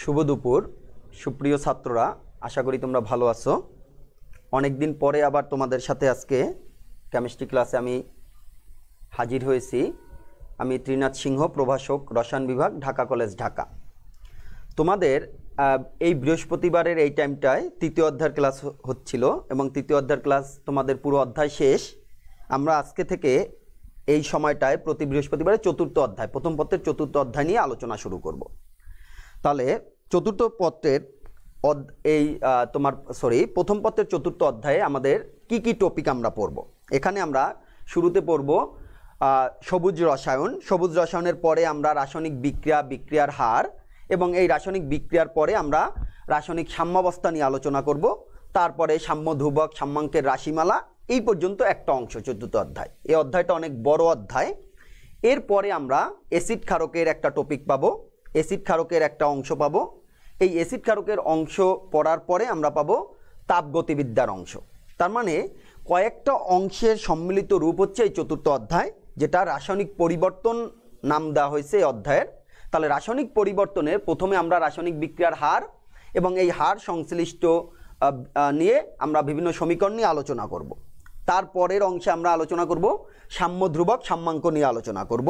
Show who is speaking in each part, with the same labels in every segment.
Speaker 1: শুভ দুপুর সুপ্রিয় ছাত্ররা, আশা করি তোমরা ভালো আছো। অনেক দিন পরে আবার তোমাদের সাথে আজকে কেমিস্ট্রি ক্লাসে আমি হাজির হয়েছি। আমি ত্রিনাথ সিংহ, প্রভাষক, রসায়ন বিভাগ, ঢাকা কলেজ, ঢাকা। তোমাদের এই বৃহস্পতিবারের এই টাইমটায় তৃতীয় অধ্যায়ের ক্লাস হচ্ছিল এবং তৃতীয় অধ্যায়ের ক্লাস তোমাদের পুরো অধ্যায় শেষ। আমরা আজকে থেকে এই সময়টায় প্রতি বৃহস্পতিবারে চতুর্থ অধ্যায়, প্রথম পত্রের চতুর্থ অধ্যায় নিয়ে আলোচনা শুরু করব। তাহলে চতুর্থ পত্রের প্রথম পত্রের চতুর্থ অধ্যায়ে আমাদের কি কি টপিক আমরা পড়ব। এখানে আমরা শুরুতে পড়ব সবুজ রসায়ন। সবুজ রসায়নের পরে আমরা রাসায়নিক বিক্রিয়া, বিক্রিয়ার হার এবং এই রাসায়নিক বিক্রিয়ার পরে আমরা রাসায়নিক সাম্যাবস্থা নিয়ে আলোচনা করব। তারপরে সাম্য ধ্রুবক, সাম্যাঙ্কের রাশিমালা, এই পর্যন্ত একটা অংশ চতুর্থ অধ্যায়। এই অধ্যায়টা অনেক বড় অধ্যায়। এরপরে আমরা অ্যাসিড ক্ষারকের একটা টপিক পাবো, অ্যাসিড ক্ষারকের একটা অংশ পাবো। এই অ্যাসিড ক্ষারকের অংশ পড়ার পরে আমরা পাবো তাপগতিবিদ্যার অংশ। তার মানে কয়েকটা অংশের সম্মিলিত রূপ হচ্ছে এই চতুর্থ অধ্যায়, যেটা রাসায়নিক পরিবর্তন নাম দেওয়া হয়েছে এই অধ্যায়ের। তাহলে রাসায়নিক পরিবর্তনের প্রথমে আমরা রাসায়নিক বিক্রিয়ার হার এবং এই হার সংশ্লিষ্ট নিয়ে আমরা বিভিন্ন সমীকরণ নিয়ে আলোচনা করব। তারপরের অংশে আমরা আলোচনা করব সাম্য ধ্রুবক, সাম্যাঙ্ক নিয়ে আলোচনা করব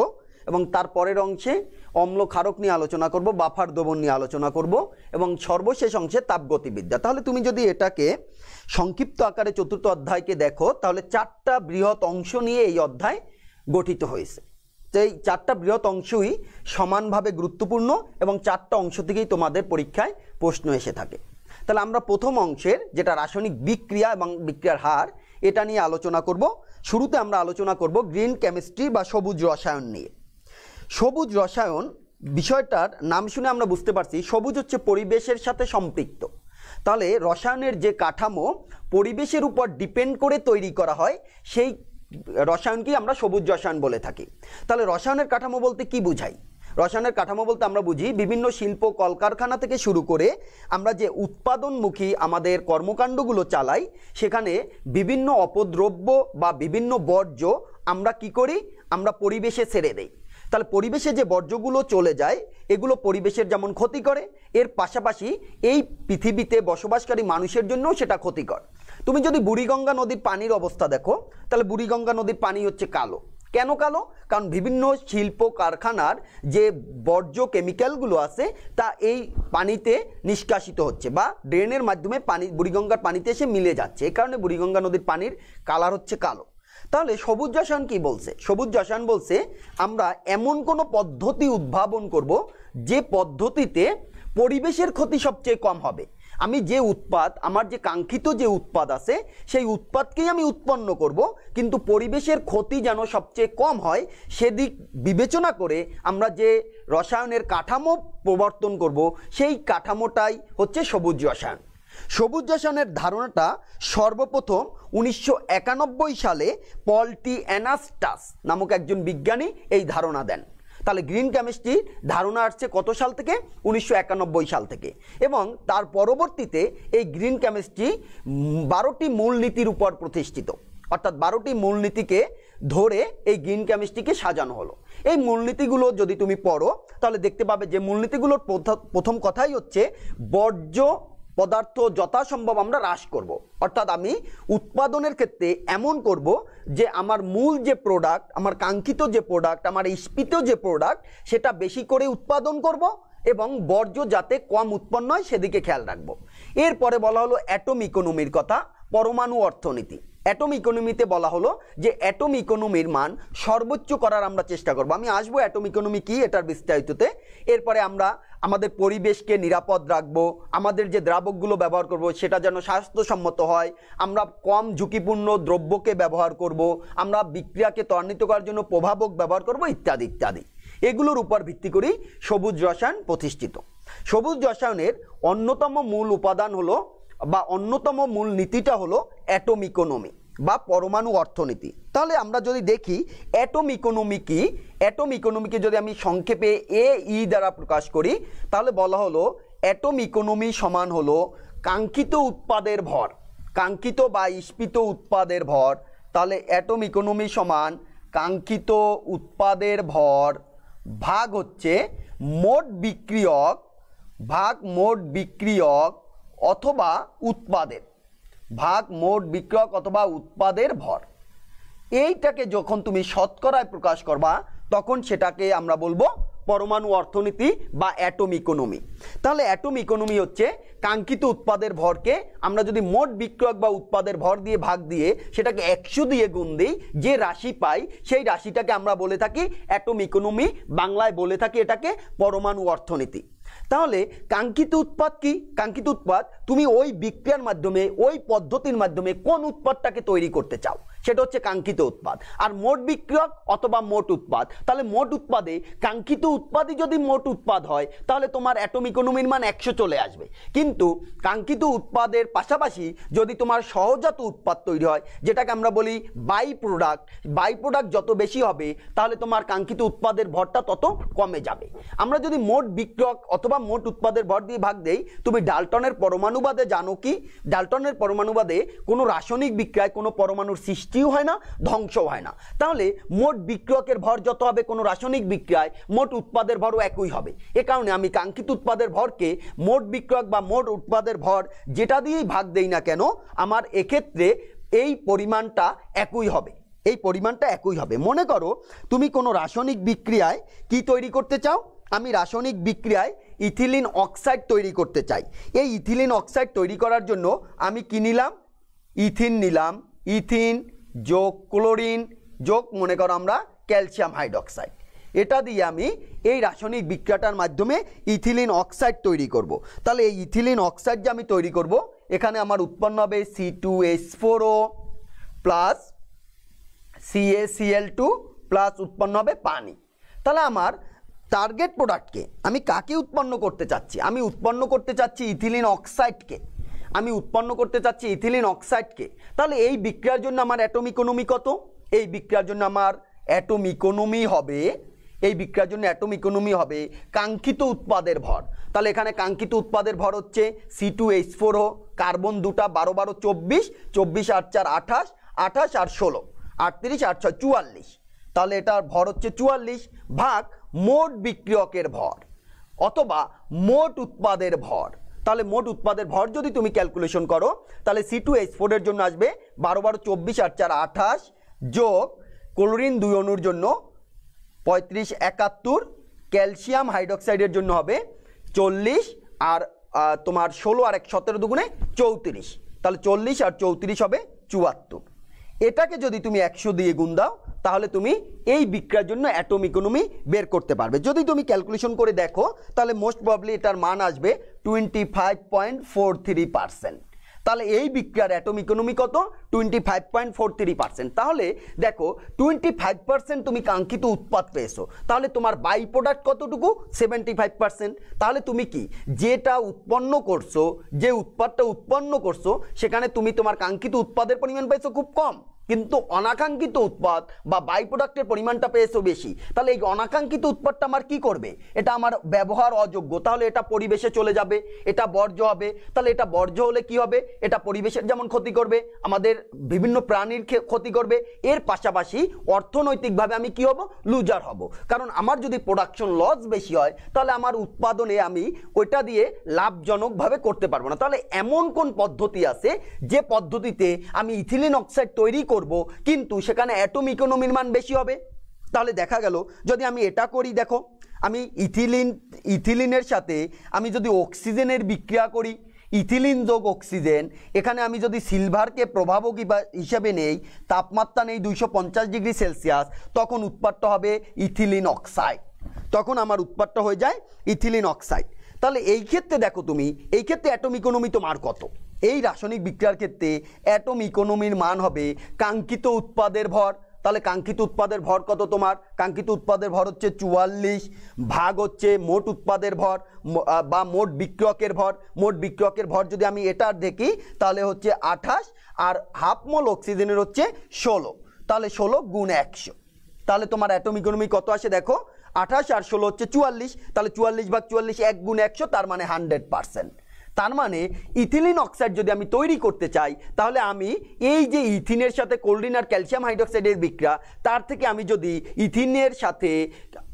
Speaker 1: এবং তারপরের অংশে অম্ল ক্ষারক নিয়ে আলোচনা করব, বাফার দ্রবণ নিয়ে আলোচনা করব এবং সর্বশেষ অংশে তাপগতিবিদ্যা। তাহলে তুমি যদি এটাকে সংক্ষিপ্ত আকারে চতুর্থ অধ্যায়কে দেখো, তাহলে চারটা বৃহৎ অংশ নিয়ে এই অধ্যায় গঠিত হয়েছে। তো এই চারটা বৃহৎ অংশই সমানভাবে গুরুত্বপূর্ণ এবং চারটা অংশ থেকেই তোমাদের পরীক্ষায় প্রশ্ন এসে থাকে। তাহলে আমরা প্রথম অংশের, যেটা রাসায়নিক বিক্রিয়া এবং বিক্রিয়ার হার, এটা নিয়ে আলোচনা করব। শুরুতে আমরা আলোচনা করব গ্রিন কেমিস্ট্রি বা সবুজ রসায়ন নিয়ে। সবুজ রসায়ন বিষয়টার নাম শুনে আমরা বুঝতে পারছি সবুজ হচ্ছে পরিবেশের সাথে সম্পৃক্ত। তাহলে রসায়নের যে কাঠামো পরিবেশের উপর ডিপেন্ড করে তৈরি করা হয়, সেই রসায়নকেই আমরা সবুজ রসায়ন বলে থাকি। তাহলে রসায়নের কাঠামো বলতে কি বুঝাই? রসায়নের কাঠামো বলতে আমরা বুঝি বিভিন্ন শিল্প কলকারখানা থেকে শুরু করে আমরা যে উৎপাদনমুখী আমাদের কর্মকাণ্ডগুলো চালাই, সেখানে বিভিন্ন অপদ্রব্য বা বিভিন্ন বর্জ্য আমরা কি করি, আমরা পরিবেশে ছেড়ে দেই। তাহলে পরিবেশে যে বর্জ্যগুলো চলে যায়, এগুলো পরিবেশের যেমন ক্ষতি করে, এর পাশাপাশি এই পৃথিবীতে বসবাসকারী মানুষের জন্যও সেটা ক্ষতিকর। তুমি যদি বুড়িগঙ্গা নদীর পানির অবস্থা দেখো, তাহলে বুড়িগঙ্গা নদীর পানি হচ্ছে কালো। কেন কালো? কারণ বিভিন্ন শিল্প কারখানার যে বর্জ্য কেমিক্যালগুলো আছে তা এই পানিতে নিষ্কাশিত হচ্ছে বা ড্রেনের মাধ্যমে পানি বুড়িগঙ্গার পানিতে এসে মিলে যাচ্ছে। এই কারণে বুড়িগঙ্গা নদীর পানির কালার হচ্ছে কালো। তাহলে সবুজ রসায়ন কি বলছে? সবুজ রসায়ন বলছে আমরা এমন কোনো পদ্ধতি উদ্ভাবন করব যে পদ্ধতিতে পরিবেশের ক্ষতি সবচেয়ে কম হবে। আমি যে উৎপাদ, আমার যে কাঙ্ক্ষিত যে উৎপাদ আছে, সেই উৎপাদকেই আমি উৎপন্ন করব, কিন্তু পরিবেশের ক্ষতি যেন সবচেয়ে কম হয় সেদিক বিবেচনা করে আমরা যে রসায়নের কাঠামো প্রবর্তন করব, সেই কাঠামোটাই হচ্ছে সবুজ রসায়ন। সবুজ রসায়নের ধারণাটা সর্বপ্রথম 1991 সালে পল টি অ্যানাস্টাস নামক একজন বিজ্ঞানী এই ধারণা দেন। তাহলে গ্রিন কেমিস্ট্রি ধারণা আসছে কত সাল থেকে? 1991 সাল থেকে। এবং তার পরবর্তীতে এই গ্রিন কেমিস্ট্রি 12টি মূলনীতির উপর প্রতিষ্ঠিত, অর্থাৎ 12টি মূলনীতিকে ধরে এই গ্রিন কেমিস্ট্রিকে সাজানো হলো। এই মূলনীতিগুলো যদি তুমি পড়ো, তাহলে দেখতে পাবে যে মূলনীতিগুলোর প্রথম কথাই হচ্ছে বর্জ্য পদার্থ যথাসম্ভব আমরা হ্রাস করব। অর্থাৎ আমি উৎপাদনের ক্ষেত্রে এমন করব যে আমার মূল যে প্রোডাক্ট, আমার কাঙ্ক্ষিত যে প্রোডাক্ট, আমার ইস্পিত যে প্রোডাক্ট, সেটা বেশি করে উৎপাদন করব এবং বর্জ্য যাতে কম উৎপন্ন হয় সেদিকে খেয়াল রাখব। এরপরে বলা হলো অ্যাটম ইকোনমির কথা, পরমাণু অর্থনীতি। অ্যাটম ইকোনমিতে বলা হলো যে অ্যাটম ইকোনমির মান সর্বোচ্চ করার আমরা চেষ্টা করব। আমি আসবো অ্যাটম ইকোনমি কি এটার বিস্তারিততে। এরপরে আমরা আমাদের পরিবেশকে নিরাপদ রাখবো, আমাদের যে দ্রাবকগুলো ব্যবহার করব সেটা যেন স্বাস্থ্যসম্মত হয়, আমরা কম ঝুঁকিপূর্ণ দ্রব্যকে ব্যবহার করব, আমরা বিক্রিয়াকে ত্বরান্বিত করার জন্য প্রভাবক ব্যবহার করব, ইত্যাদি ইত্যাদি। এগুলোর উপর ভিত্তি করেই সবুজ রসায়ন প্রতিষ্ঠিত। সবুজ রসায়নের অন্যতম মূল উপাদান হলো বা অন্যতম মূল নীতিটা হলো অ্যাটম ইকোনমি বা পরমাণু অর্থনীতি। তাহলে আমরা যদি দেখি অ্যাটম ইকোনমি কি, অ্যাটম ইকোনমিকে যদি আমি সংক্ষেপে AE দ্বারা প্রকাশ করি, তাহলে বলা হলো অ্যাটম ইকোনমি সমান হলো কাঙ্ক্ষিত উৎপাদের ভর, কাঙ্ক্ষিত বা ইস্পিত উৎপাদের ভর। তাহলে অ্যাটম ইকোনমি সমান কাঙ্ক্ষিত উৎপাদের ভর ভাগ হচ্ছে মোট বিক্রিয়ক ভাগ মোট বিক্রিয়ক অথবা উৎপাদের, ভাগ মোট বিক্রিয়ক অথবা উৎপাদের ভর। এইটাকে যখন তুমি শতকরায় প্রকাশ করবা তখন সেটাকে আমরা বলবো পরমাণু অর্থনীতি বা অ্যাটম ইকোনমি। তাহলে অ্যাটম ইকোনমি হচ্ছে কাঙ্ক্ষিত উৎপাদের ভরকে আমরা যদি মোট বিক্রয়ক বা উৎপাদের ভর দিয়ে ভাগ দিয়ে সেটাকে 100 দিয়ে গুণ দিই, যে রাশি পাই সেই রাশিটাকে আমরা বলে থাকি অ্যাটম ইকোনমি, বাংলায় বলে থাকি এটাকে পরমাণু অর্থনীতি। তাহলে কাঙ্ক্ষিত উৎপাদ কি? কাঙ্ক্ষিত উৎপাদ তুমি ওই বিক্রিয়ার মাধ্যমে, ওই পদ্ধতির মাধ্যমে কোন উৎপাদটাকে তৈরি করতে চাও সেটা হচ্ছে কাঙ্ক্ষিত উৎপাদ। আর মোট বিক্রিয়ক অথবা মোট উৎপাদ, তাহলে মোট উৎপাদে কাঙ্ক্ষিত উৎপাদই যদি মোট উৎপাদ হয় তাহলে তোমার অ্যাটম ইকোনমির মান 100 চলে আসবে। কিন্তু কাঙ্ক্ষিত উৎপাদের পাশাপাশি যদি তোমার সহজাত উৎপাদ তৈরি হয়, যেটাকে আমরা বলি বাই প্রোডাক্ট যত বেশি হবে তাহলে তোমার কাঙ্ক্ষিত উৎপাদের ভরটা তত কমে যাবে। আমরা যদি মোট বিক্রিয়ক অথবা মোট উৎপাদের ভর দিয়ে ভাগ দেই, তুমি ডাল্টনের পরমাণুবাদে জানো কি? ডাল্টনের পরমাণুবাদে কোনো রাসায়নিক বিক্রিয়ায় কোনো পরমাণুর সৃষ্টিও হয় না, ধ্বংসও হয় না। তাহলে মোট বিক্রিয়কের ভর যত হবে কোনো রাসায়নিক বিক্রিয়ায় মোট উৎপাদের ভরও একই হবে। এ কারণে আমি কাঙ্ক্ষিত উৎপাদের ভরকে মোট বিক্রিয়ক বা মোট উৎপাদের ভর যেটা দিয়েই ভাগ দেই না কেন, আমার এক্ষেত্রে এই পরিমাণটা একই হবে, এই পরিমাণটা একই হবে। মনে করো তুমি কোনো রাসায়নিক বিক্রিয়ায় কি তৈরি করতে চাও? আমি রাসায়নিক বিক্রিয়ায় ইথিলিন অক্সাইড তৈরি করতে চাই। এই ইথিলিন অক্সাইড তৈরি করার জন্য আমি কি নিলাম? ইথিন নিলাম, ইথিন যোগ ক্লোরিন যোগ মনে করো আমরা ক্যালসিয়াম হাইড্রোক্সাইড, এটা দিয়ে আমি এই রাসায়নিক বিক্রিয়াটার মাধ্যমে ইথিলিন অক্সাইড তৈরি করব। তাহলে এই ইথিলিন অক্সাইড যে আমি তৈরি করব, এখানে আমার উৎপন্ন হবে C2H4O প্লাস CaCl2 প্লাস উৎপন্ন হবে পানি। তাহলে আমার টার্গেট প্রোডাক্টকে আমি কাকে উৎপন্ন করতে চাচ্ছি? আমি উৎপন্ন করতে চাচ্ছি ইথিলিন অক্সাইডকে, আমি উৎপন্ন করতে চাচ্ছি ইথিলিন অক্সাইডকে। তাহলে এই বিক্রিয়ার জন্য আমার অ্যাটম ইকোনমি কত? এই বিক্রিয়ার জন্য আমার অ্যাটম ইকোনমি হবে, এই বিক্রিয়ার জন্য অ্যাটম ইকোনমি হবে কাঙ্ক্ষিত উৎপাদের ভর। তাহলে এখানে কাঙ্ক্ষিত উৎপাদের ভর হচ্ছে C2H4O, কার্বন দুটা 12 12 24, 24 8 4 28, 28 আর 16 38, 8 6 44। তাহলে এটার ভর হচ্ছে 44 ভাগ মোট বিক্রিয়কের ভর অথবা মোট উৎপাদের ভর। তাহলে মোট উৎপাদের ভর যদি তুমি ক্যালকুলেশন করো তাহলে C2H4 এর জন্য আসবে 12 12 24 8 4 28 যোগ ক্লোরিন 2 অণুর জন্য 35 71, ক্যালসিয়াম হাইড্রোক্সাইডের জন্য হবে 40 আর তোমার 16 আর 1 17 দুগুণে 34, তাহলে 40 আর 34 হবে 74। এটাকে যদি তুমি 100 দিয়ে গুণ দাও তাহলে তুমি এই বিক্রিয়ার জন্য অ্যাটম ইকোনমি বের করতে পারবে। যদি তুমি ক্যালকুলেশন করে দেখো তাহলে মোস্ট প্রবাবলি এটার মান আসবে 25.43%। তাহলে এই বিক্রিয়ার অ্যাটম ইকোনমি কত? 25.43%। তাহলে দেখো 25% তুমি কাঙ্ক্ষিত উৎপাদ পেয়েছো, তাহলে তোমার বাই প্রোডাক্ট কতটুকু? 75%। তাহলে তুমি কি যেটা উৎপন্ন করছো, যে উৎপাদটা উৎপন্ন করছো সেখানে তুমি তোমার কাঙ্ক্ষিত উৎপাদের পরিমাণ পেয়েছো খুব কম, কিন্তু অনাকাঙ্ক্ষিত উৎপাদ বা বাই প্রোডাক্টের পরিমাণটা পেয়েছো বেশি। তাহলে এই অনাকাঙ্ক্ষিত উৎপাদটা আমার কি করবে? এটা আমার ব্যবহার অযোগ্য, তাহলে এটা পরিবেশে চলে যাবে, এটা বর্জ্য হবে। তাহলে এটা বর্জ্য হলে কি হবে? এটা পরিবেশের যেমন ক্ষতি করবে, আমাদের বিভিন্ন প্রাণীর ক্ষতি করবে, এর পাশাপাশি অর্থনৈতিকভাবে আমি কি হব? লুজার হব। কারণ আমার যদি প্রোডাকশন লস বেশি হয় তাহলে আমার উৎপাদনে আমি ওইটা দিয়ে লাভজনকভাবে করতে পারবো না। তাহলে এমন কোন পদ্ধতি আছে যে পদ্ধতিতে আমি ইথিলিন অক্সাইড তৈরি করব কিন্তু সেখানে অ্যাটম ইকোনমির মান বেশি হবে? তাহলে দেখা গেল যদি আমি এটা করি, দেখো আমি ইথিলিনের সাথে আমি যদি অক্সিজেনের বিক্রিয়া করি, ইথিলিন যোগ অক্সিজেন, এখানে আমি যদি সিলভারকে প্রভাবক হিসেবে নেই, তাপমাত্রা নেই 250 ডিগ্রি সেলসিয়াস, তখন উৎপাদটা হবে ইথিলিন অক্সাইড, তখন আমার উৎপাদটা হয়ে যায় ইথিলিন অক্সাইড। তাহলে এই ক্ষেত্রে দেখো তুমি, এই ক্ষেত্রে অ্যাটম ইকোনমি তোমার কত? এই রাসায়নিক বিক্রিয়ার ক্ষেত্রে অ্যাটম ইকোনমির মান হবে কাঙ্ক্ষিত উৎপাদের ভর। তাহলে কাঙ্ক্ষিত উৎপাদের ভর কত তোমার? কাঙ্ক্ষিত উৎপাদের ভর হচ্ছে 44 ভাগ হচ্ছে মোট উৎপাদের ভর বা মোট বিক্রিয়কের ভর। মোট বিক্রিয়কের ভর যদি আমি এটার দেখি তাহলে হচ্ছে 28 আর হাফ মোল অক্সিজেনের হচ্ছে 16, তাহলে 16 গুণ 100। তাহলে তোমার অ্যাটম ইকোনমি কত আসে দেখো? 28 আর 16 হচ্ছে 44, তাহলে 44 ভাগ 44 1 গুণ 100, তার মানে 100%। তার মানে ইথিলিন অক্সাইড যদি আমি তৈরি করতে চাই তাহলে আমি এই যে ইথিনের সাথে কোল্ডিন আর ক্যালসিয়াম হাইড্রোক্সাইডের বিক্রিয়া, তার থেকে আমি যদি ইথিনের সাথে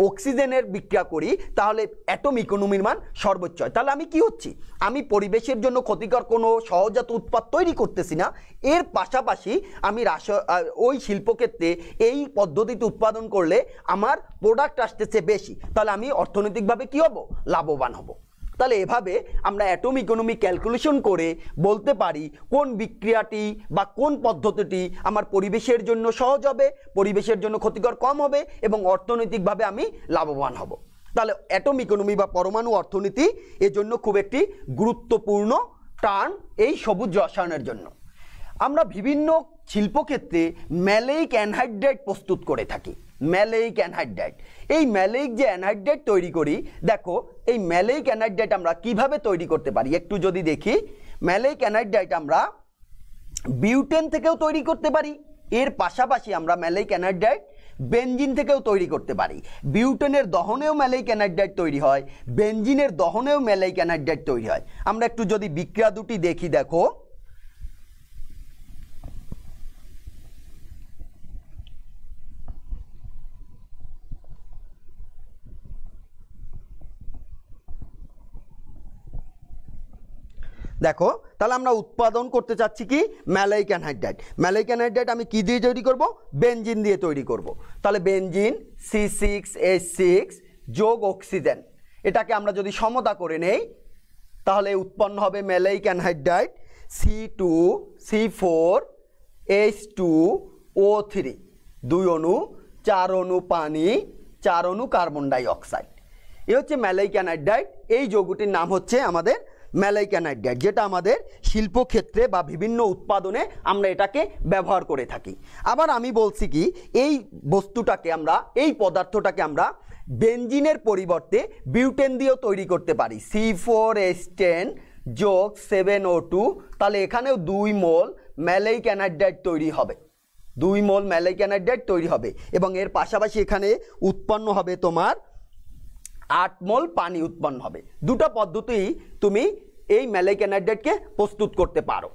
Speaker 1: অক্সিজেনের বিক্রিয়া করি তাহলে অ্যাটম ইকোনমির মান সর্বোচ্চ হয়। তাহলে আমি কি হচ্ছি, আমি পরিবেশের জন্য ক্ষতিকর কোনো সহজাত উৎপাদ তৈরি করতেছি না, এর পাশাপাশি আমি ওই শিল্পক্ষেত্রে এই পদ্ধতিতে উৎপাদন করলে আমার প্রোডাক্ট আসতেছে বেশি, তাহলে আমি অর্থনৈতিকভাবে কি হব, লাভবান হব। তাহলে এভাবে আমরা অ্যাটম ইকোনমি ক্যালকুলেশন করে বলতে পারি কোন বিক্রিয়াটি বা কোন পদ্ধতিটি আমার পরিবেশের জন্য সহজ হবে, পরিবেশের জন্য ক্ষতিকর কম হবে এবং অর্থনৈতিকভাবে আমি লাভবান হব। তাহলে অ্যাটম ইকোনমি বা পরমাণু অর্থনীতি এর জন্য খুব একটি গুরুত্বপূর্ণ টার্ম এই সবুজ রসায়নের জন্য। আমরা বিভিন্ন শিল্পক্ষেত্রে ম্যালেইক অ্যানহাইড্রাইড প্রস্তুত করে থাকি। ম্যালেইক অ্যানহাইড্রাইড, এই ম্যালেইক যে অ্যানহাইড্রাইড তৈরি করি, দেখো এই ম্যালেইক অ্যানহাইড্রাইড আমরা কিভাবে তৈরি করতে পারি একটু যদি দেখি। ম্যালেইক অ্যানহাইড্রাইড আমরা বিউটেন থেকেও তৈরি করতে পারি, এর পাশাপাশি আমরা ম্যালেইক অ্যানহাইড্রাইড বেনজিন থেকেও তৈরি করতে পারি। বিউটেনের দহনেও ম্যালেইক অ্যানহাইড্রাইড তৈরি হয়, বেনজিনের দহনেও ম্যালেইক অ্যানহাইড্রাইড তৈরি হয়। আমরা একটু যদি বিক্রিয়া দুটি দেখি, দেখো দেখো তাহলে আমরা উৎপাদন করতে চাচ্ছি কি, ম্যালেইক অ্যানহাইড্রাইড। ম্যালেইক অ্যানহাইড্রাইড আমি কি দিয়ে তৈরি করব, বেনজিন দিয়ে তৈরি করব। তাহলে বেনজিন C6H6 যোগ অক্সিজেন, এটাকে আমরা যদি সমতা করে নেই তাহলে উৎপন্ন হবে ম্যালেইক অ্যানহাইড্রাইড C2C4H2O3, 2 অণু 4 অণু পানি 4 অণু কার্বন ডাই অক্সাইড। এ হচ্ছে ম্যালেইক অ্যানহাইড্রাইড। এই যৌগটির নাম হচ্ছে আমাদের ম্যালেইক অ্যানহাইড্রাইড, যেটা আমাদের শিল্পক্ষেত্রে বা বিভিন্ন উৎপাদনে আমরা এটাকে ব্যবহার করে থাকি। আবার আমি বলছি কি, এই বস্তুটাকে আমরা, এই পদার্থটাকে আমরা বেনজিনের পরিবর্তে বিউটেন দিয়েও তৈরি করতে পারি। C4H10 যোগ 7O2, তাহলে এখানেও 2 মোল ম্যালেইক অ্যানহাইড্রাইড তৈরি হবে, 2 মোল ম্যালেইক অ্যানহাইড্রাইড তৈরি হবে এবং এর পাশাপাশি এখানে উৎপন্ন হবে তোমার 8 মোল পানি উৎপন্ন হবে। দুটো পদ্ধতি তুমি এই ম্যালেইক অ্যানহাইড্রাইডকে প্রস্তুত করতে পারো।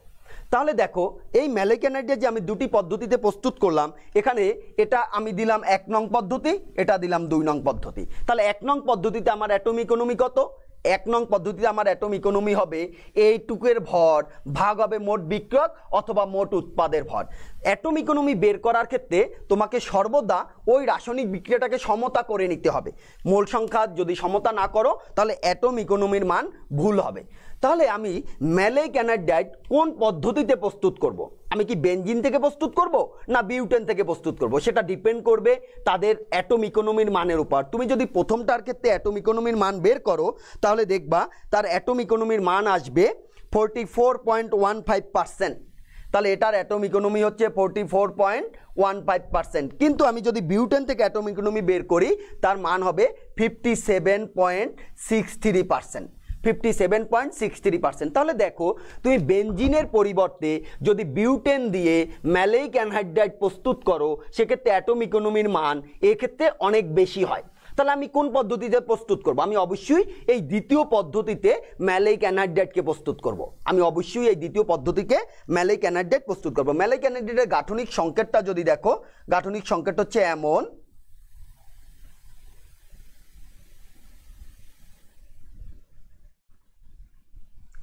Speaker 1: তাহলে দেখো এই ম্যালেইক অ্যানহাইড্রাইড যে আমি দুটি পদ্ধতিতে প্রস্তুত করলাম, এখানে এটা আমি দিলাম 1 নং পদ্ধতি, এটা দিলাম 2 নং পদ্ধতি। তাহলে 1 নং পদ্ধতিতে আমার অ্যাটম ইকোনমি কত, 1 নং পদ্ধতিতে আমার অ্যাটম ইকোনমি হবে এইটুকের ভর ভাগ হবে মোট বিক্রয়ক অথবা মোট উৎপাদের ভর। অ্যাটম ইকোনমি বের করার ক্ষেত্রে তোমাকে সর্বদা ওই রাসায়নিক বিক্রিয়াটাকে সমতা করে নিতে হবে। মোল সংখ্যা যদি সমতা না করো তাহলে অ্যাটম ইকোনমির মান ভুল হবে। তাহলে আমি ম্যালেইক অ্যানহাইড্রাইড কোন পদ্ধতিতে প্রস্তুত করব, আমি কি বেনজিন থেকে প্রস্তুত করব না বিউটেন থেকে প্রস্তুত করব, সেটা ডিপেন্ড করবে তাদের অ্যাটম ইকোনমির মানের উপর। তুমি যদি প্রথমটার ক্ষেত্রে অ্যাটম ইকোনমির মান বের করো তাহলে দেখবা তার অ্যাটম ইকোনমির মান আসবে 44.15%। তাহলে এটার অ্যাটম ইকোনমি হচ্ছে 44.15%। কিন্তু আমি যদি বিউটেন থেকে অ্যাটম ইকোনমি বের করি তার মান হবে 57.63%, 57.63%। তাহলে দেখো তুমি বেনজিনের পরিবর্তে যদি বিউটেন দিয়ে ম্যালেইক অ্যানহাইড্রাইড প্রস্তুত করো সেক্ষেত্রে অ্যাটম ইকোনমির মান এক্ষেত্রে অনেক বেশি হয়। তাহলে আমি কোন পদ্ধতিতে প্রস্তুত করব, আমি অবশ্যই এই দ্বিতীয় পদ্ধতিতে ম্যালেইক অ্যানহাইড্রাইডকে প্রস্তুত করব। আমি অবশ্যই এই দ্বিতীয় পদ্ধতিকে ম্যালেইক অ্যানহাইড্রাইড প্রস্তুত করব। ম্যালেইক অ্যানহাইড্রাইডের গাঠনিক সংকেতটা যদি দেখো, গাঠনিক সংকেত হচ্ছে এমন,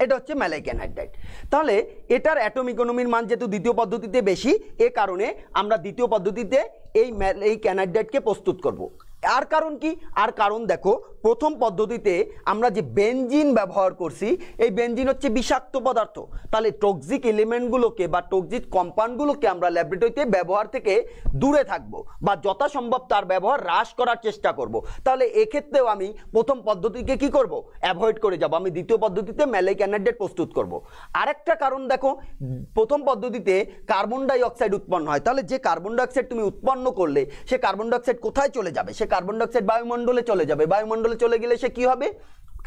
Speaker 1: এটা হচ্ছে ম্যালেইক অ্যানহাইড্রাইড। তাহলে এটার অ্যাটম ইকোনমির মান যেহেতু দ্বিতীয় পদ্ধতিতে বেশি, এ কারণে আমরা দ্বিতীয় পদ্ধতিতে এই ম্যালেইক অ্যানহাইড্রাইডকে প্রস্তুত করব। আর কারণ কি, আর কারণ দেখো প্রথম পদ্ধতিতে আমরা যে বেনজিন ব্যবহার করছি এই বেনজিন হচ্ছে বিষাক্ত পদার্থ। তাহলে টক্সিক এলিমেন্টগুলোকে বা টক্সিক কম্পাউন্ডগুলোকে আমরা ল্যাবরেটরিতে ব্যবহার থেকে দূরে থাকবো বা যথাসম্ভব তার ব্যবহার হ্রাস করার চেষ্টা করব। তাহলে এক্ষেত্রেও আমি প্রথম পদ্ধতিকে কি করব, অ্যাভয়েড করে যাব, আমি দ্বিতীয় পদ্ধতিতে ম্যালেইক অ্যানহাইড্রাইড প্রস্তুত করব। আরেকটা কারণ দেখো, প্রথম পদ্ধতিতে কার্বন ডাই অক্সাইড উৎপন্ন হয়, তাহলে যে কার্বন ডাই অক্সাইড তুমি উৎপন্ন করলে সে কার্বন ডাই অক্সাইড কোথায় চলে যাবে, সে কার্বন ডাই অক্সাইড বায়ুমণ্ডলে চলে যাবে। বায়ুমণ্ডলে চলে গেলে সে কি হবে,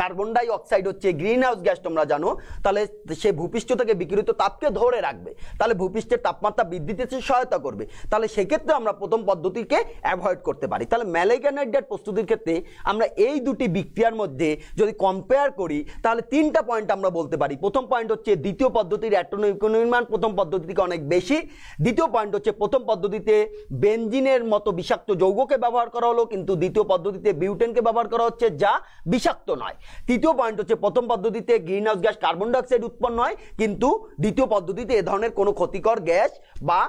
Speaker 1: কার্বন ডাই অক্সাইড হচ্ছে গ্রিন হাউস গ্যাস তোমরা জানো, তাহলে সে ভূপৃষ্ঠ থেকে বিকিরিত তাপকে ধরে রাখবে, তাহলে ভূপৃষ্ঠের তাপমাত্রা বৃদ্ধিতে সে সহায়তা করবে, তাহলে সেক্ষেত্রে আমরা প্রথম পদ্ধতিকে অ্যাভয়েড করতে পারি। তাহলে ম্যালিক অ্যানহাইড্রাইড প্রস্তুতির ক্ষেত্রে আমরা এই দুটি বিক্রিয়ার মধ্যে যদি কম্পেয়ার করি তাহলে তিনটা পয়েন্ট আমরা বলতে পারি। প্রথম পয়েন্ট হচ্ছে দ্বিতীয় পদ্ধতির অ্যাটমিক মান প্রথম পদ্ধতি থেকে অনেক বেশি। দ্বিতীয় পয়েন্ট হচ্ছে প্রথম পদ্ধতিতে বেনজিনের মতো বিষাক্ত যৌগকে ব্যবহার করা হলো, কিন্তু দ্বিতীয় পদ্ধতিতে বিউটেনকে ব্যবহার করা হচ্ছে যা বিষাক্ত নয়। তৃতীয় পয়েন্ট হচ্ছে প্রথম পদ্ধতিতে greenhouse gas carbon die oxide উৎপন্ন হয়, কিন্তু দ্বিতীয় পদ্ধতিতে এ ধরনের কোনো ক্ষতিকর গ্যাস বা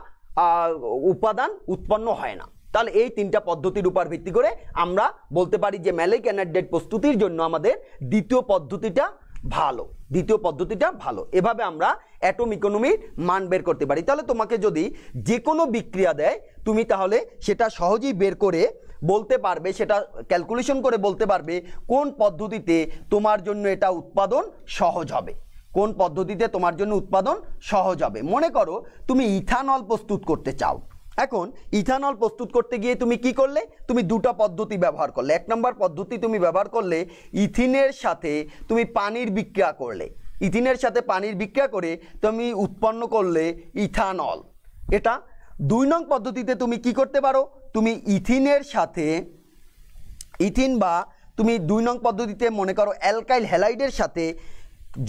Speaker 1: উপাদান উৎপন্ন হয় না। তাহলে এই তিনটা পদ্ধতির উপর ভিত্তি করে আমরা বলতে পারি যে ম্যালিক অ্যানহাইড্রাইড প্রস্তুতির জন্য আমাদের দ্বিতীয় পদ্ধতিটা ভালো। এভাবে আমরা অ্যাটম ইকোনমির মান বের করতে পারি। তাহলে তোমাকে যদি যে কোনো বিক্রিয়া দেয় তুমি তাহলে সেটা সহজেই বের করে বলতে পারবে, সেটা ক্যালকুলেশন করে বলতে পারবে কোন পদ্ধতিতে তোমার জন্য এটা উৎপাদন সহজ হবে, কোন পদ্ধতিতে তোমার জন্য উৎপাদন সহজ হবে। মনে করো তুমি ইথানল প্রস্তুত করতে চাও। এখন ইথানল প্রস্তুত করতে গিয়ে তুমি কি করলে, তুমি দুটো পদ্ধতি ব্যবহার করলে। এক নম্বর পদ্ধতি তুমি ব্যবহার করলে ইথিনের সাথে তুমি পানির বিক্রিয়া করলে, ইথিনের সাথে পানির বিক্রিয়া করে তুমি উৎপন্ন করলে ইথানল। এটা 2 নং পদ্ধতিতে তুমি কি করতে পারো, তুমি ইথিনের সাথে ইথিন বা তুমি 2 নং পদ্ধতিতে মনে করো অ্যালকাইল হ্যালাইডের সাথে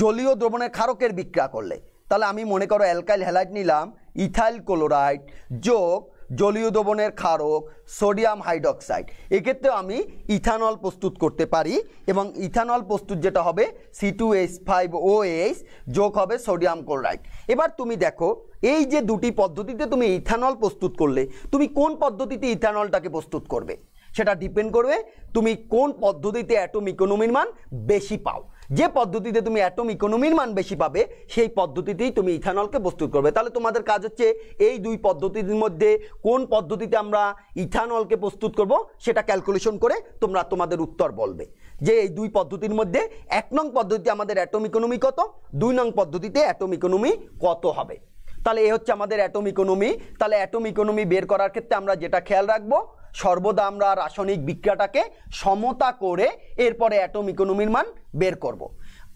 Speaker 1: জলীয় দ্রবণের ক্ষারকের বিক্রিয়া করলে। তাহলে আমি মনে করো অ্যালকাইল হ্যালাইড নিলাম, ইথাইল ক্লোরাইড যোগ জলীয় দ্রবণের ক্ষারক সোডিয়াম হাইড্রোক্সাইড, এক্ষেত্রে আমি ইথানল প্রস্তুত করতে পারি। এবং ইথানল প্রস্তুত যেটা হবে C2H5OH যোগ হবে সোডিয়াম ক্লোরাইড। এবার তুমি দেখো এই যে দুটি পদ্ধতিতে তুমি ইথানল প্রস্তুত করলে, তুমি কোন পদ্ধতিতে ইথানলটাকে প্রস্তুত করবে সেটা ডিপেন্ড করবে তুমি কোন পদ্ধতিতে অ্যাটম ইকোনমির মান বেশি পাও। যে পদ্ধতিতে তুমি অ্যাটম ইকোনমির মান বেশি পাবে সেই পদ্ধতিতেই তুমি ইথানলকে প্রস্তুত করবে। তাহলে তোমাদের কাজ হচ্ছে এই দুই পদ্ধতির মধ্যে কোন পদ্ধতিতে আমরা ইথানলকে প্রস্তুত করব সেটা ক্যালকুলেশন করে তোমরা তোমাদের উত্তর বলবে যে এই দুই পদ্ধতির মধ্যে 1 নং পদ্ধতিতে আমাদের অ্যাটম ইকোনমি কত, 2 নং পদ্ধতিতে অ্যাটম ইকোনমি কত হবে। তাহলে এই হচ্ছে আমাদের অ্যাটম ইকোনমি। তাহলে অ্যাটম ইকোনমি বের করার ক্ষেত্রে আমরা যেটা খেয়াল রাখবো, সর্বদা আমরা রাসায়নিক বিক্রিয়াটাকে সমতা করে এরপরে অ্যাটম ইকোনমির মান বের করব।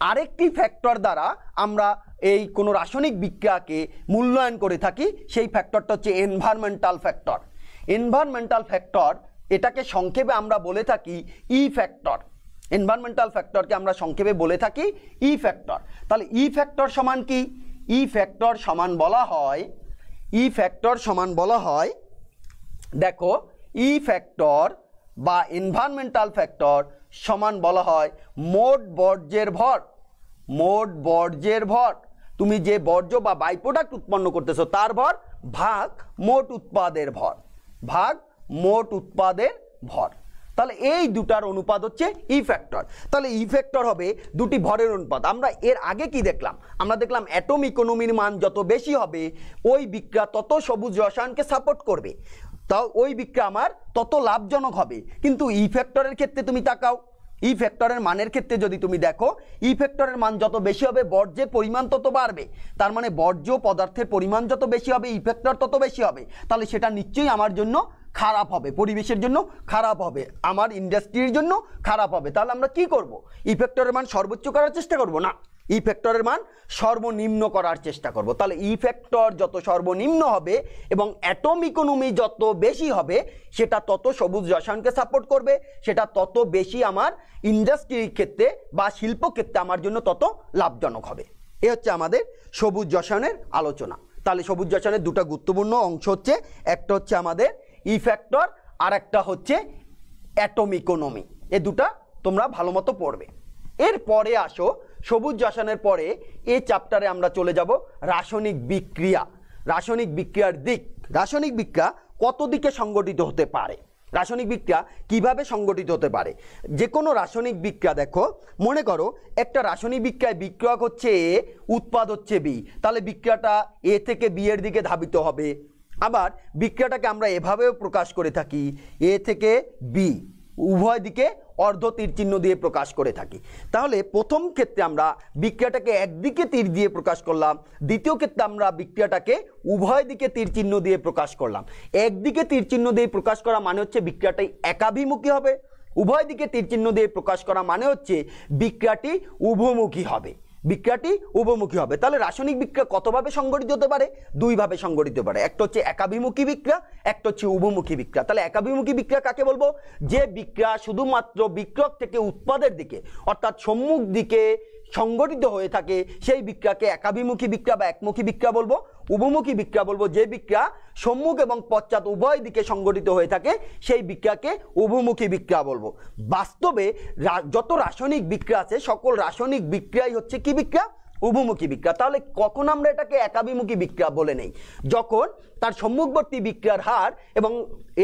Speaker 1: আরেকটি ফ্যাক্টর দ্বারা আমরা এই কোনো রাসায়নিক বিক্রিয়াকে মূল্যায়ন করে থাকি, সেই ফ্যাক্টরটা হচ্ছে এনভায়রনমেন্টাল ফ্যাক্টর। এনভায়রনমেন্টাল ফ্যাক্টর এটাকে সংক্ষেপে আমরা বলে থাকি ই ফ্যাক্টর। এনভায়রনমেন্টাল ফ্যাক্টরকে আমরা সংক্ষেপে বলে থাকি ই ফ্যাক্টর। তাহলে ই ফ্যাক্টর সমান কি, ই ফ্যাক্টর সমান বলা হয় দেখো ই ফ্যাক্টর বা এনভায়রনমেন্টাল ফ্যাক্টর সমান বলা হয় মোট বর্জ্যের ভর, তুমি যে বর্জ্য বা বাই প্রোডাক্ট উৎপন্ন করতেছো তার ভর ভাগ মোট উৎপাদের ভর। তাহলে এই দুটার অনুপাত হচ্ছে ই ফ্যাক্টর। তাহলে ই ফ্যাক্টর হবে দুটি ভরের অনুপাত। আমরা এর আগে কি দেখলাম, আমরা দেখলাম অ্যাটম ইকোনমির মান যত বেশি হবে ওই বিক্রিয়া তত সবুজ রসায়নকে সাপোর্ট করবে, তাও ওই বিক্রিয়া আমার তত লাভজনক হবে। কিন্তু ই ফ্যাক্টরের ক্ষেত্রে তুমি তাকাও, ই ফ্যাক্টরের মানের ক্ষেত্রে যদি তুমি দেখো ই ফ্যাক্টরের মান যত বেশি হবে বর্জ্যের পরিমাণ তত বাড়বে। তার মানে বর্জ্য পদার্থের পরিমাণ যত বেশি হবে ই ফ্যাক্টর তত বেশি হবে। তাহলে সেটা নিশ্চয়ই আমার জন্য খারাপ হবে, পরিবেশের জন্য খারাপ হবে, আমার ইন্ডাস্ট্রির জন্য খারাপ হবে। তাহলে আমরা কি করব, ই ফ্যাক্টরের মান সর্বোচ্চ করার চেষ্টা করব না, ই ফ্যাক্টরের মান সর্বনিম্ন করার চেষ্টা করব। তাহলে ই ফ্যাক্টর যত সর্বনিম্ন হবে এবং অ্যাটম ইকোনমি যত বেশি হবে সেটা তত সবুজ রসায়নকে সাপোর্ট করবে, সেটা তত বেশি আমার ইন্ডাস্ট্রির ক্ষেত্রে বা শিল্প ক্ষেত্রে আমার জন্য তত লাভজনক হবে। এ হচ্ছে আমাদের সবুজ রসায়নের আলোচনা। তাহলে সবুজ রসায়নের দুটো গুরুত্বপূর্ণ অংশ হচ্ছে, একটা হচ্ছে আমাদের ই ফ্যাক্টর আর একটা হচ্ছে অ্যাটম ইকোনমি। এ দুটা তোমরা ভালো মতো পড়বে। এরপরে আসো সবুজ রসায়নের পরে এই চ্যাপ্টারে আমরা চলে যাব রাসায়নিক বিক্রিয়ার দিক। রাসায়নিক বিক্রিয়া কত দিকে সংগঠিত হতে পারে, রাসায়নিক বিক্রিয়া কিভাবে সংগঠিত হতে পারে। যে কোনো রাসায়নিক বিক্রিয়া দেখো, মনে করো একটা রাসায়নিক বিক্রিয়ায় বিক্রিয়ক হচ্ছে এ, উৎপাদ হচ্ছে বি, তাহলে বিক্রিয়াটা এ থেকে বি এর দিকে ধাবিত হবে। আবার বিক্রিয়াটাকে আমরা এভাবেও প্রকাশ করে থাকি, এ থেকে বি উভয় দিকে অর্ধ তীর চিহ্ন দিয়ে প্রকাশ করে থাকি। তাহলে প্রথম ক্ষেত্রে আমরা বিক্রিয়াটাকে একদিকে তীর দিয়ে প্রকাশ করলাম, দ্বিতীয় ক্ষেত্রে আমরা বিক্রিয়াটাকে উভয় দিকে তীর চিহ্ন দিয়ে প্রকাশ করলাম। একদিকে তীর চিহ্ন দিয়ে প্রকাশ করা মানে হচ্ছে বিক্রিয়াটাই একাভিমুখী হবে, উভয় দিকে তীর চিহ্ন দিয়ে প্রকাশ করা মানে হচ্ছে বিক্রিয়াটি উভমুখী হবে, বিক্রিয়াটি উভমুখী হবে। তাহলে রাসায়নিক বিক্রিয়া কতভাবে সংঘটিত হতে পারে? দুইভাবে সংঘটিত হতে পারে, একটা হচ্ছে একাভিমুখী বিক্রিয়া, একটা হচ্ছে উভমুখী বিক্রিয়া। তাহলে একাভিমুখী বিক্রিয়া কাকে বলবো? যে বিক্রিয়া শুধুমাত্র বিক্রিয়ক থেকে উৎপাদের দিকে অর্থাৎ সম্মুখ দিকে সংঘটিত হয়ে থাকে সেই বিক্রিয়াকে একাভিমুখী বিক্রিয়া বা একমুখী বিক্রিয়া বলবো। উভমুখী বিক্রিয়া বলবো যে বিক্রিয়া সম্মুখ এবং পশ্চাৎ উভয় দিকে সংঘটিত হয়ে থাকে সেই বিক্রিয়াকে উভমুখী বিক্রিয়া বলবো। বাস্তবে যত রাসায়নিক বিক্রিয়া আছে সকল রাসায়নিক বিক্রিয়াই হচ্ছে কি বিক্রিয়া? উভমুখী বিক্রিয়া। তাহলে কখন আমরা এটাকে একাভিমুখী বিক্রিয়া বলে নেই? যখন তার সম্মুখবর্তী বিক্রিয়ার হার এবং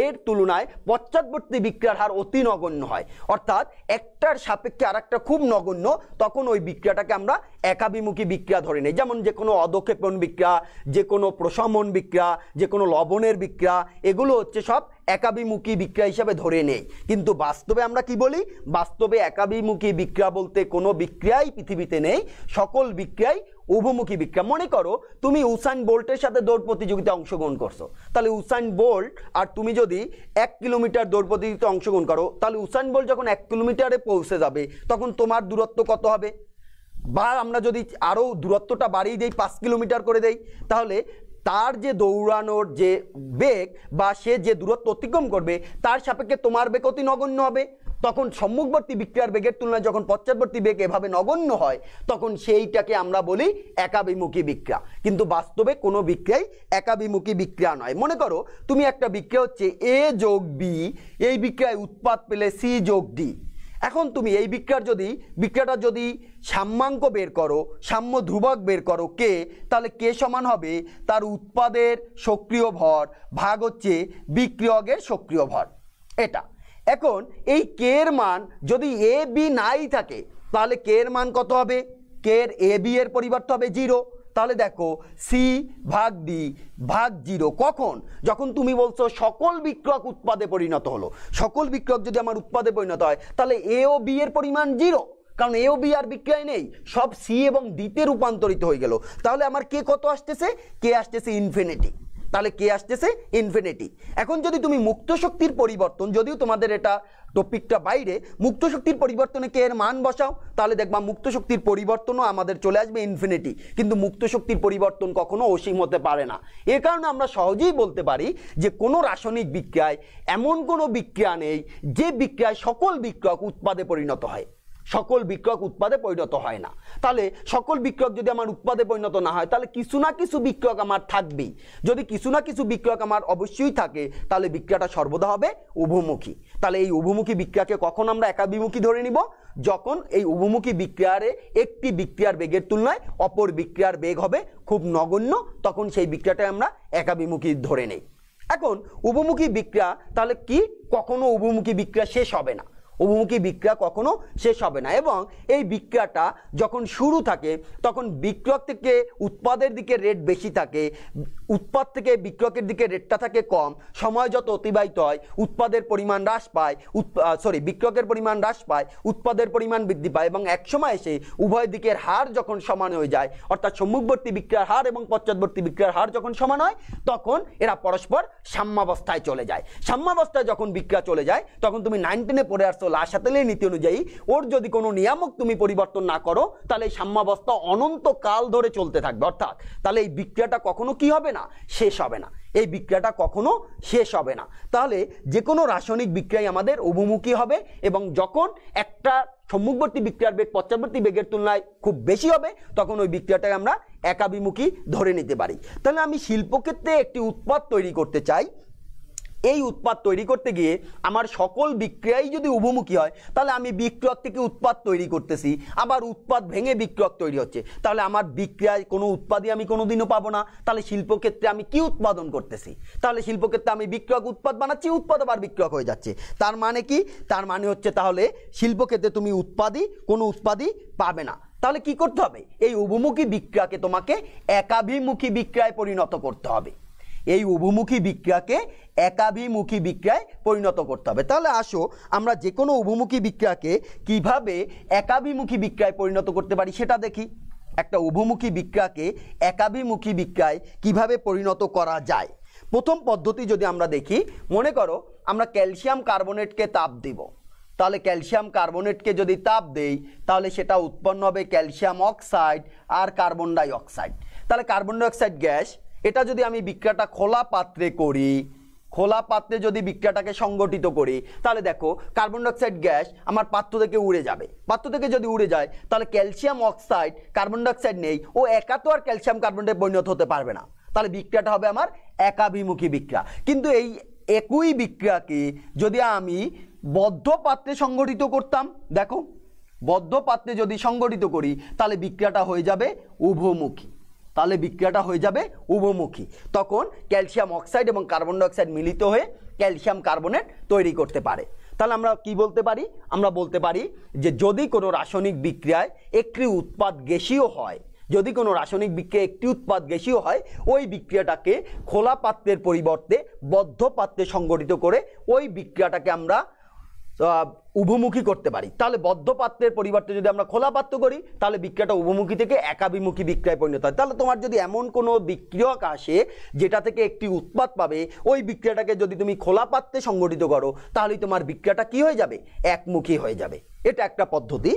Speaker 1: এর তুলনায় পশ্চাৎবর্তী বিক্রিয়ার হার অতি নগণ্য হয়, অর্থাৎ একটার সাপেক্ষে আরেকটা খুব নগণ্য, তখন ওই বিক্রিয়াটাকে আমরা একাভিমুখী বিক্রিয়া ধরে নেই। যেমন যে কোনো অধক্ষেপণ বিক্রিয়া, যে কোনো প্রশমন বিক্রিয়া, যে কোনো লবণের বিক্রিয়া, এগুলো হচ্ছে সব একাভিমুখী বিক্রিয়া হিসাবে ধরে নেই। কিন্তু বাস্তবে আমরা কি বলি? বাস্তবে একাভিমুখী বিক্রিয়া বলতে কোনো বিক্রিয়াই পৃথিবীতে নেই, সকল বিক্রিয়াই উভমুখী বিক্রিয়া। মনে করো তুমি উসাইন বোল্টের সাথে দৌড় প্রতিযোগিতায় অংশগ্রহণ করছো, তাহলে উসাইন বোল্ট আর তুমি যদি 1 কিলোমিটার দৌড় প্রতিযোগিতায় অংশগ্রহণ করো, তাহলে উসাইন বোল্ট যখন 1 কিলোমিটারে পৌঁছে যাবে তখন তোমার দূরত্ব কত হবে? বা আমরা যদি আরও দূরত্বটা বাড়িয়ে দেই, 5 কিলোমিটার করে দেই, তাহলে তার যে দৌড়ানোর যে বেগ বা সে যে দূরত্ব অতিক্রম করবে তার সাপেক্ষে তোমার বেগ অতি নগণ্য হবে। তখন সম্মুখবর্তী বিক্রিয়ার বেগের তুলনায় যখন পশ্চাৎবর্তী বেগ এভাবে নগণ্য হয় তখন সেইটাকে আমরা বলি একাভিমুখী বিক্রিয়া। কিন্তু বাস্তবে কোনো বিক্রিয়াই একাভিমুখী বিক্রিয়া নয়। মনে করো তুমি একটা বিক্রিয়া হচ্ছে A যোগ B, এই বিক্রিয়ায় উৎপাদ পেলে C যোগ D। এখন তুমি এই বিক্রিয়াটা যদি সাম্যাঙ্ক বের করো, সাম্য ধ্রুবক বের করো K, তাহলে K সমান হবে তার উৎপাদের সক্রিয় ভর ভাগ হচ্ছে বিক্রিয়কের সক্রিয় ভর, এটা। এখন এই K এর মান যদি A B নাই থাকে তাহলে K এর মান কত হবে? K এর A B এর পরিবর্তে হবে 0। তাহলে দেখো C ভাগ D ভাগ 0 কখন? যখন তুমি বলছো সকল বিক্রিয়ক উৎপাদে পরিণত হলো। সকল বিক্রিয়ক যদি আমার উৎপাদে পরিণত হয় তাহলে A ও B এর পরিমাণ 0, কারণ A ও B আর বিক্রিয়ায় নেই, সব C এবং D তে রূপান্তরিত হয়ে গেল। তাহলে আমার K কত আসতেছে? K আসতেছে ইনফিনিটি। তাহলে K আসতেছে ইনফিনিটি। এখন যদি তুমি মুক্ত শক্তির পরিবর্তন, যদিও তোমাদের এটা টপিকটা বাইরে, মুক্ত শক্তির পরিবর্তনে K এর মান বসাও, তাহলে দেখবা মুক্ত শক্তির পরিবর্তনও আমাদের চলে আসবে ইনফিনিটি। কিন্তু মুক্ত শক্তির পরিবর্তন কখনো অসীম হতে পারে না। এ কারণে আমরা সহজেই বলতে পারি যে কোনো রাসায়নিক বিক্রিয়ায় এমন কোনো বিক্রিয়া নেই যে বিক্রিয়ায় সকল বিক্রিয়ক উৎপাদে পরিণত হয়। সকল বিক্রিয়ক উৎপাদে পরিণত হয় না। তাহলে সকল বিক্রিয়ক যদি আমার উৎপাদে পরিণত না হয় তাহলে কিছু না কিছু বিক্রিয়ক আমার থাকবেই। যদি কিছু না কিছু বিক্রিয়ক আমার অবশ্যই থাকে তাহলে বিক্রিয়াটা সর্বদা হবে উভমুখী। তাহলে এই উভমুখী বিক্রিয়াকে কখন আমরা একাভিমুখী ধরে নিব? যখন এই উভমুখী বিক্রিয়ারে একটি বিক্রিয়ার বেগের তুলনায় অপর বিক্রিয়ার বেগ হবে খুব নগণ্য, তখন সেই বিক্রিয়াটাকে আমরা একাভিমুখী ধরে নেই। এখন উভমুখী বিক্রিয়া তাহলে কি? কখনো উভমুখী বিক্রিয়া শেষ হবে না, উভমুখী বিক্রিয়া কখনো শেষ হবে না। এবং এই বিক্রিয়াটা যখন শুরু থাকে তখন বিক্রিয়ক থেকে উৎপাদের দিকে রেট বেশি থাকে, উৎপাদ থেকে বিক্রিয়কের দিকে রেটটা থাকে কম। সময় যত অতিবাহিত হয় উৎপাদের পরিমাণ হ্রাস পায়, বিক্রিয়কের পরিমাণ হ্রাস পায়, উৎপাদের পরিমাণ বৃদ্ধি পায়, এবং একসময় এসে উভয় দিকের হার যখন সমান হয়ে যায়, অর্থাৎ সম্মুখবর্তী বিক্রিয়ার হার এবং পশ্চাৎবর্তী বিক্রিয়ার হার যখন সমান হয় তখন এরা পরস্পর সাম্যাবস্থায় চলে যায়। সাম্যাবস্থায় যখন বিক্রিয়া চলে যায় তখন তুমি 9 10-এ পড়ে আসছো লাসাতেলের নীতি অনুযায়ী ওর যদি কোনো নিয়ামক তুমি পরিবর্তন না করো তাহলে এই সাম্যাবস্থা অনন্তকাল ধরে চলতে থাকবে। অর্থাৎ তাহলে এই বিক্রিয়াটা কখনো কি হবে না? শেষ হবে না। এই বিক্রিয়াটা কখনো শেষ হবে না। তাহলে যে কোনো রাসায়নিক বিক্রিয়াই আমাদের উভমুখী হবে, এবং যখন একটা সম্মুখবর্তী বিক্রিয়ার বেগ পশ্চাৎবর্তী বেগের তুলনায় খুব বেশি হবে তখন ওই বিক্রিয়াটাকে আমরা একাভিমুখী ধরে নিতে পারি। তাহলে আমি শিল্পক্ষেত্রে একটি উৎপাদ তৈরি করতে চাই, এই উৎপাদ তৈরি করতে গিয়ে আমার সকল বিক্রিয়াই যদি উভমুখী হয় তাহলে আমি বিক্রিয়ক থেকে উৎপাদ তৈরি করতেছি, আবার উৎপাদ ভেঙে বিক্রিয়ক তৈরি হচ্ছে, তাহলে আমার বিক্রিয়ায় কোনো উৎপাদই আমি কোনোদিনও পাবো না। তাহলে শিল্পক্ষেত্রে আমি কি উৎপাদন করতেছি? তাহলে শিল্পক্ষেত্রে আমি বিক্রিয়ক উৎপাদ বানাচ্ছি, উৎপাদ আবার বিক্রিয়ক হয়ে যাচ্ছে। তার মানে কি? তার মানে হচ্ছে তাহলে শিল্পক্ষেত্রে তুমি কোনো উৎপাদই পাবে না। তাহলে কি করতে হবে? এই উভমুখী বিক্রিয়াকে তোমাকে একাভিমুখী বিক্রিয়ায় পরিণত করতে হবে। এই উভমুখী বিক্রিয়াকে একাভিমুখী বিক্রিয়ায় পরিণত করতে হবে। তাহলে আসো আমরা যে কোনো উভমুখী বিক্রিয়াকে কিভাবে একাভিমুখী বিক্রিয়ায় পরিণত করতে পারি সেটা দেখি। একটা উভমুখী বিক্রিয়াকে একাভিমুখী বিক্রিয়ায় কিভাবে পরিণত করা যায়। প্রথম পদ্ধতি যদি আমরা দেখি, মনে করো আমরা ক্যালসিয়াম কার্বনেটকে তাপ দিব, তাহলে ক্যালসিয়াম কার্বনেটকে যদি তাপ দেই তাহলে সেটা উৎপন্ন হবে ক্যালসিয়াম অক্সাইড আর কার্বন ডাই অক্সাইড। তাহলে কার্বন ডাই অক্সাইড গ্যাস, এটা যদি আমি বিক্রিয়াটা খোলা পাত্রে করি, খোলা পাত্রে যদি বিক্রিয়াটাকে সংগঠিত করি তাহলে দেখো কার্বন ডাই অক্সাইড গ্যাস আমার পাত্র থেকে উড়ে যাবে। পাত্র থেকে যদি উড়ে যায় তাহলে calcium oxide, carbon die oxide নেই, ও একা তো আর ক্যালসিয়াম কার্বনেটে পরিণত হতে পারবে না, তাহলে বিক্রিয়াটা হবে আমার একাভিমুখী বিক্রিয়া। কিন্তু এই একই বিক্রিয়াকে যদি আমি বদ্ধ পাত্রে সংগঠিত করতাম, দেখো বদ্ধ পাত্রে যদি সংগঠিত করি তাহলে বিক্রিয়াটা হয়ে যাবে উভমুখী, তাহলে বিক্রিয়াটা হয়ে যাবে উভমুখী। তখন ক্যালসিয়াম অক্সাইড এবং কার্বন ডাই অক্সাইড মিলিত হয়ে ক্যালসিয়াম কার্বনেট তৈরি করতে পারে। তাহলে আমরা কি বলতে পারি? আমরা বলতে পারি যে যদি কোনো রাসায়নিক বিক্রিয়ায় একটি উৎপাদ গ্যাসীয় হয়, যদি কোনো রাসায়নিক বিক্রিয়া একটি উৎপাদ গ্যাসীয় হয়, ওই বিক্রিয়াটাকে খোলা পাত্রের পরিবর্তে বদ্ধ পাত্রে সংগঠিত করে ওই বিক্রিয়াটাকে আমরা উভমুখী করতে পারি। তাহলে বদ্ধ পাত্রের পরিবর্তে যদি আমরা খোলা পাত্র করি তাহলে বিক্রিয়াটা উভমুখী থেকে একাভিমুখী বিক্রিয়ায় পরিণত হয়। তাহলে তোমার যদি এমন কোনো বিক্রিয়ক আসে যেটা থেকে একটি উৎপাদ পাবে, ওই বিক্রিয়াটাকে যদি তুমি খোলা পাত্রে সংগঠিত করো তাহলেই তোমার বিক্রিয়াটা কি হয়ে যাবে? একমুখী হয়ে যাবে। এটা একটা পদ্ধতি।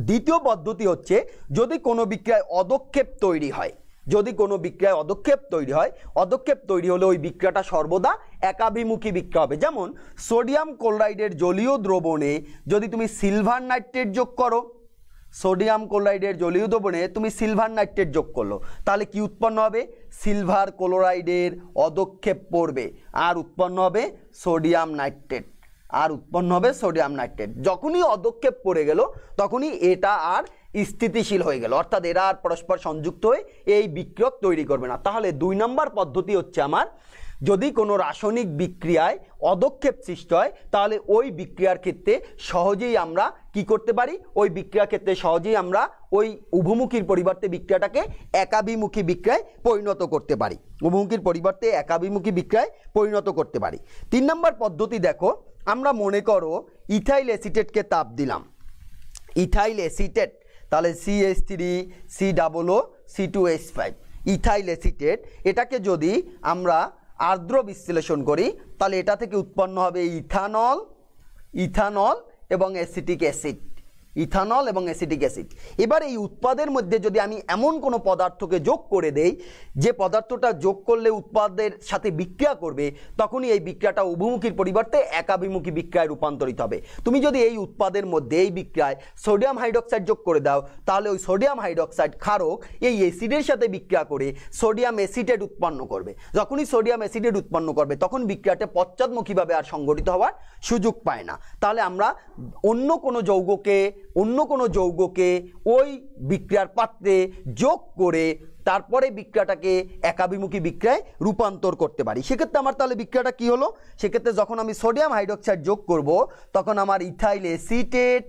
Speaker 1: দ্বিতীয় পদ্ধতি হচ্ছে যদি কোনো বিক্রিয়ায় অদক্ষেপ তৈরি হয়, যদি কোনো বিক্রিয়ায় অদক্ষেপ তৈরি হয়, অদক্ষেপ তৈরি হলে ওই বিক্রিয়াটা সর্বদা একাভিমুখী বিক্রিয়া হবে। যেমন সোডিয়াম ক্লোরাইডের জলীয় দ্রবণে যদি তুমি সিলভার নাইট্রেট যোগ করো, সোডিয়াম ক্লোরাইডের জলীয় দ্রবণে তুমি সিলভার নাইট্রেট যোগ করলো, তাহলে কি উৎপন্ন হবে? সিলভার ক্লোরাইডের অদক্ষেপ পড়বে আর উৎপন্ন হবে সোডিয়াম নাইট্রেট, আর উৎপন্ন হবে সোডিয়াম নাইট্রেট। যখনই অদক্ষেপ পড়ে গেল তখনই এটা আর স্থিতিশীল হয়ে গেল, অর্থাৎ এরা আর পরস্পর সংযুক্ত হয়ে এই বিক্রিয়ক তৈরি করবে না। তাহলে 2 নম্বর পদ্ধতি হচ্ছে আমার, যদি কোনো রাসায়নিক বিক্রিয়ায় অদক্ষেপ সৃষ্টি হয় তাহলে ওই বিক্রিয়ার ক্ষেত্রে সহজেই আমরা কি করতে পারি? ওই বিক্রিয়ার ক্ষেত্রে সহজেই আমরা ওই উভমুখীর পরিবর্তে বিক্রিয়াটাকে একাভিমুখী বিক্রিয়ায় পরিণত করতে পারি, উভমুখীর পরিবর্তে একাভিমুখী বিক্রিয়ায় পরিণত করতে পারি। 3 নম্বর পদ্ধতি দেখো, আমরা মনে করো ইথাইল অ্যাসিটেটকে তাপ দিলাম, ইথাইল অ্যাসিটেট, তাহলে CH3COO-C2H5 ইথাইল অ্যাসিটেট, এটাকে যদি আমরা আর্দ্র বিশ্লেষণ করি তাহলে এটা থেকে উৎপন্ন হবে ইথানল, ইথানল এবং অ্যাসিটিক অ্যাসিড, ইথানল এবং অ্যাসিটিক অ্যাসিড। এবার এই উৎপাদের মধ্যে যদি আমি এমন কোনো পদার্থকে যোগ করে দেই যে পদার্থটা যোগ করলে উৎপাদের সাথে বিক্রিয়া করবে, তখনই এই বিক্রিয়াটা উভমুখীর পরিবর্তে একাভিমুখী বিক্রিয়ায় রূপান্তরিত হবে। তুমি যদি এই উৎপাদের মধ্যে এই বিক্রিয়ায় সোডিয়াম হাইড্রক্সাইড যোগ করে দাও তাহলে ওই সোডিয়াম হাইড্রক্সাইড ক্ষারক এই অ্যাসিডের সাথে বিক্রিয়া করে সোডিয়াম অ্যাসিটেট উৎপন্ন করবে। যখনই সোডিয়াম অ্যাসিটেট উৎপন্ন করবে তখন বিক্রিয়াটা পশ্চাৎমুখীভাবে আর সংগঠিত হওয়ার সুযোগ পায় না। তাহলে আমরা অন্য কোনো যৌগকে ওই বিক্রিয়ার পাত্রে যোগ করে তারপরে বিক্রিয়াটাকে একাভিমুখী বিক্রিয়ায় রূপান্তর করতে পারি। সেক্ষেত্রে আমার তাহলে বিক্রিয়াটা কি হলো? সেক্ষেত্রে যখন আমি সোডিয়াম হাইড্রক্সাইড যোগ করব তখন আমার ইথাইল অ্যাসিটেট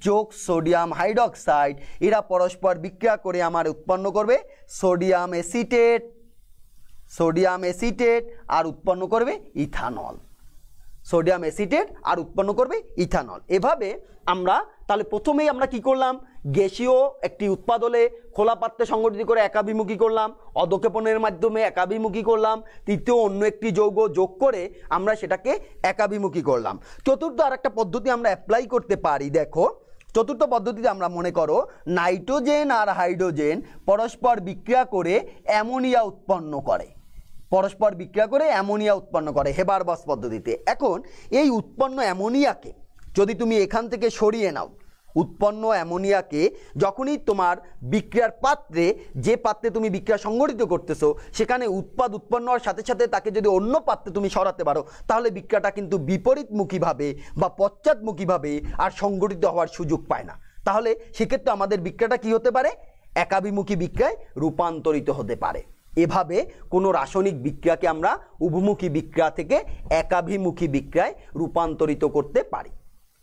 Speaker 1: যোগ সোডিয়াম হাইড্রক্সাইড এরা পরস্পর বিক্রিয়া করে আমার উৎপন্ন করবে সোডিয়াম অ্যাসিটেট, সোডিয়াম অ্যাসিটেট আর উৎপন্ন করবে ইথানল, সোডিয়াম অ্যাসিটেট আর উৎপন্ন করবে ইথানল। এভাবে আমরা তাহলে প্রথমেই আমরা কি করলাম? গ্যাসীয় একটি উৎপাদ হলে খোলা পাত্রে সংগঠিত করে একাভিমুখী করলাম, অদক্ষেপণের মাধ্যমে একাভিমুখী করলাম, তৃতীয় অন্য একটি যৌগ যোগ করে আমরা সেটাকে একাভিমুখী করলাম। চতুর্থ আরেকটা পদ্ধতি আমরা অ্যাপ্লাই করতে পারি। দেখো চতুর্থ পদ্ধতিতে আমরা মনে করো নাইট্রোজেন আর হাইড্রোজেন পরস্পর বিক্রিয়া করে অ্যামোনিয়া উৎপন্ন করে, পরস্পর বিক্রিয়া করে অ্যামোনিয়া উৎপন্ন করে হেবারবস পদ্ধতিতে। এখন এই উৎপন্ন অ্যামোনিয়াকে যদি তুমি এখান থেকে সরিয়ে নাও, উৎপন্ন অ্যামোনিয়াকে যখনই তোমার বিক্রিয়ার পাত্রে, যে পাত্রে তুমি বিক্রিয়া সংগঠিত করতেছো সেখানে উৎপাদ উৎপন্ন হওয়ার সাথে সাথে তাকে যদি অন্য পাত্রে তুমি সরাতে পারো তাহলে বিক্রিয়াটা কিন্তু বিপরীতমুখীভাবে বা পশ্চাৎমুখীভাবে আর সংগঠিত হওয়ার সুযোগ পায় না। তাহলে সেক্ষেত্রে আমাদের বিক্রিয়াটা কি হতে পারে? একাভিমুখী বিক্রিয়ায় রূপান্তরিত হতে পারে। এভাবে কোনো রাসায়নিক বিক্রিয়াকে আমরা উভমুখী বিক্রিয়া থেকে একাভিমুখী বিক্রিয়ায় রূপান্তরিত করতে পারি।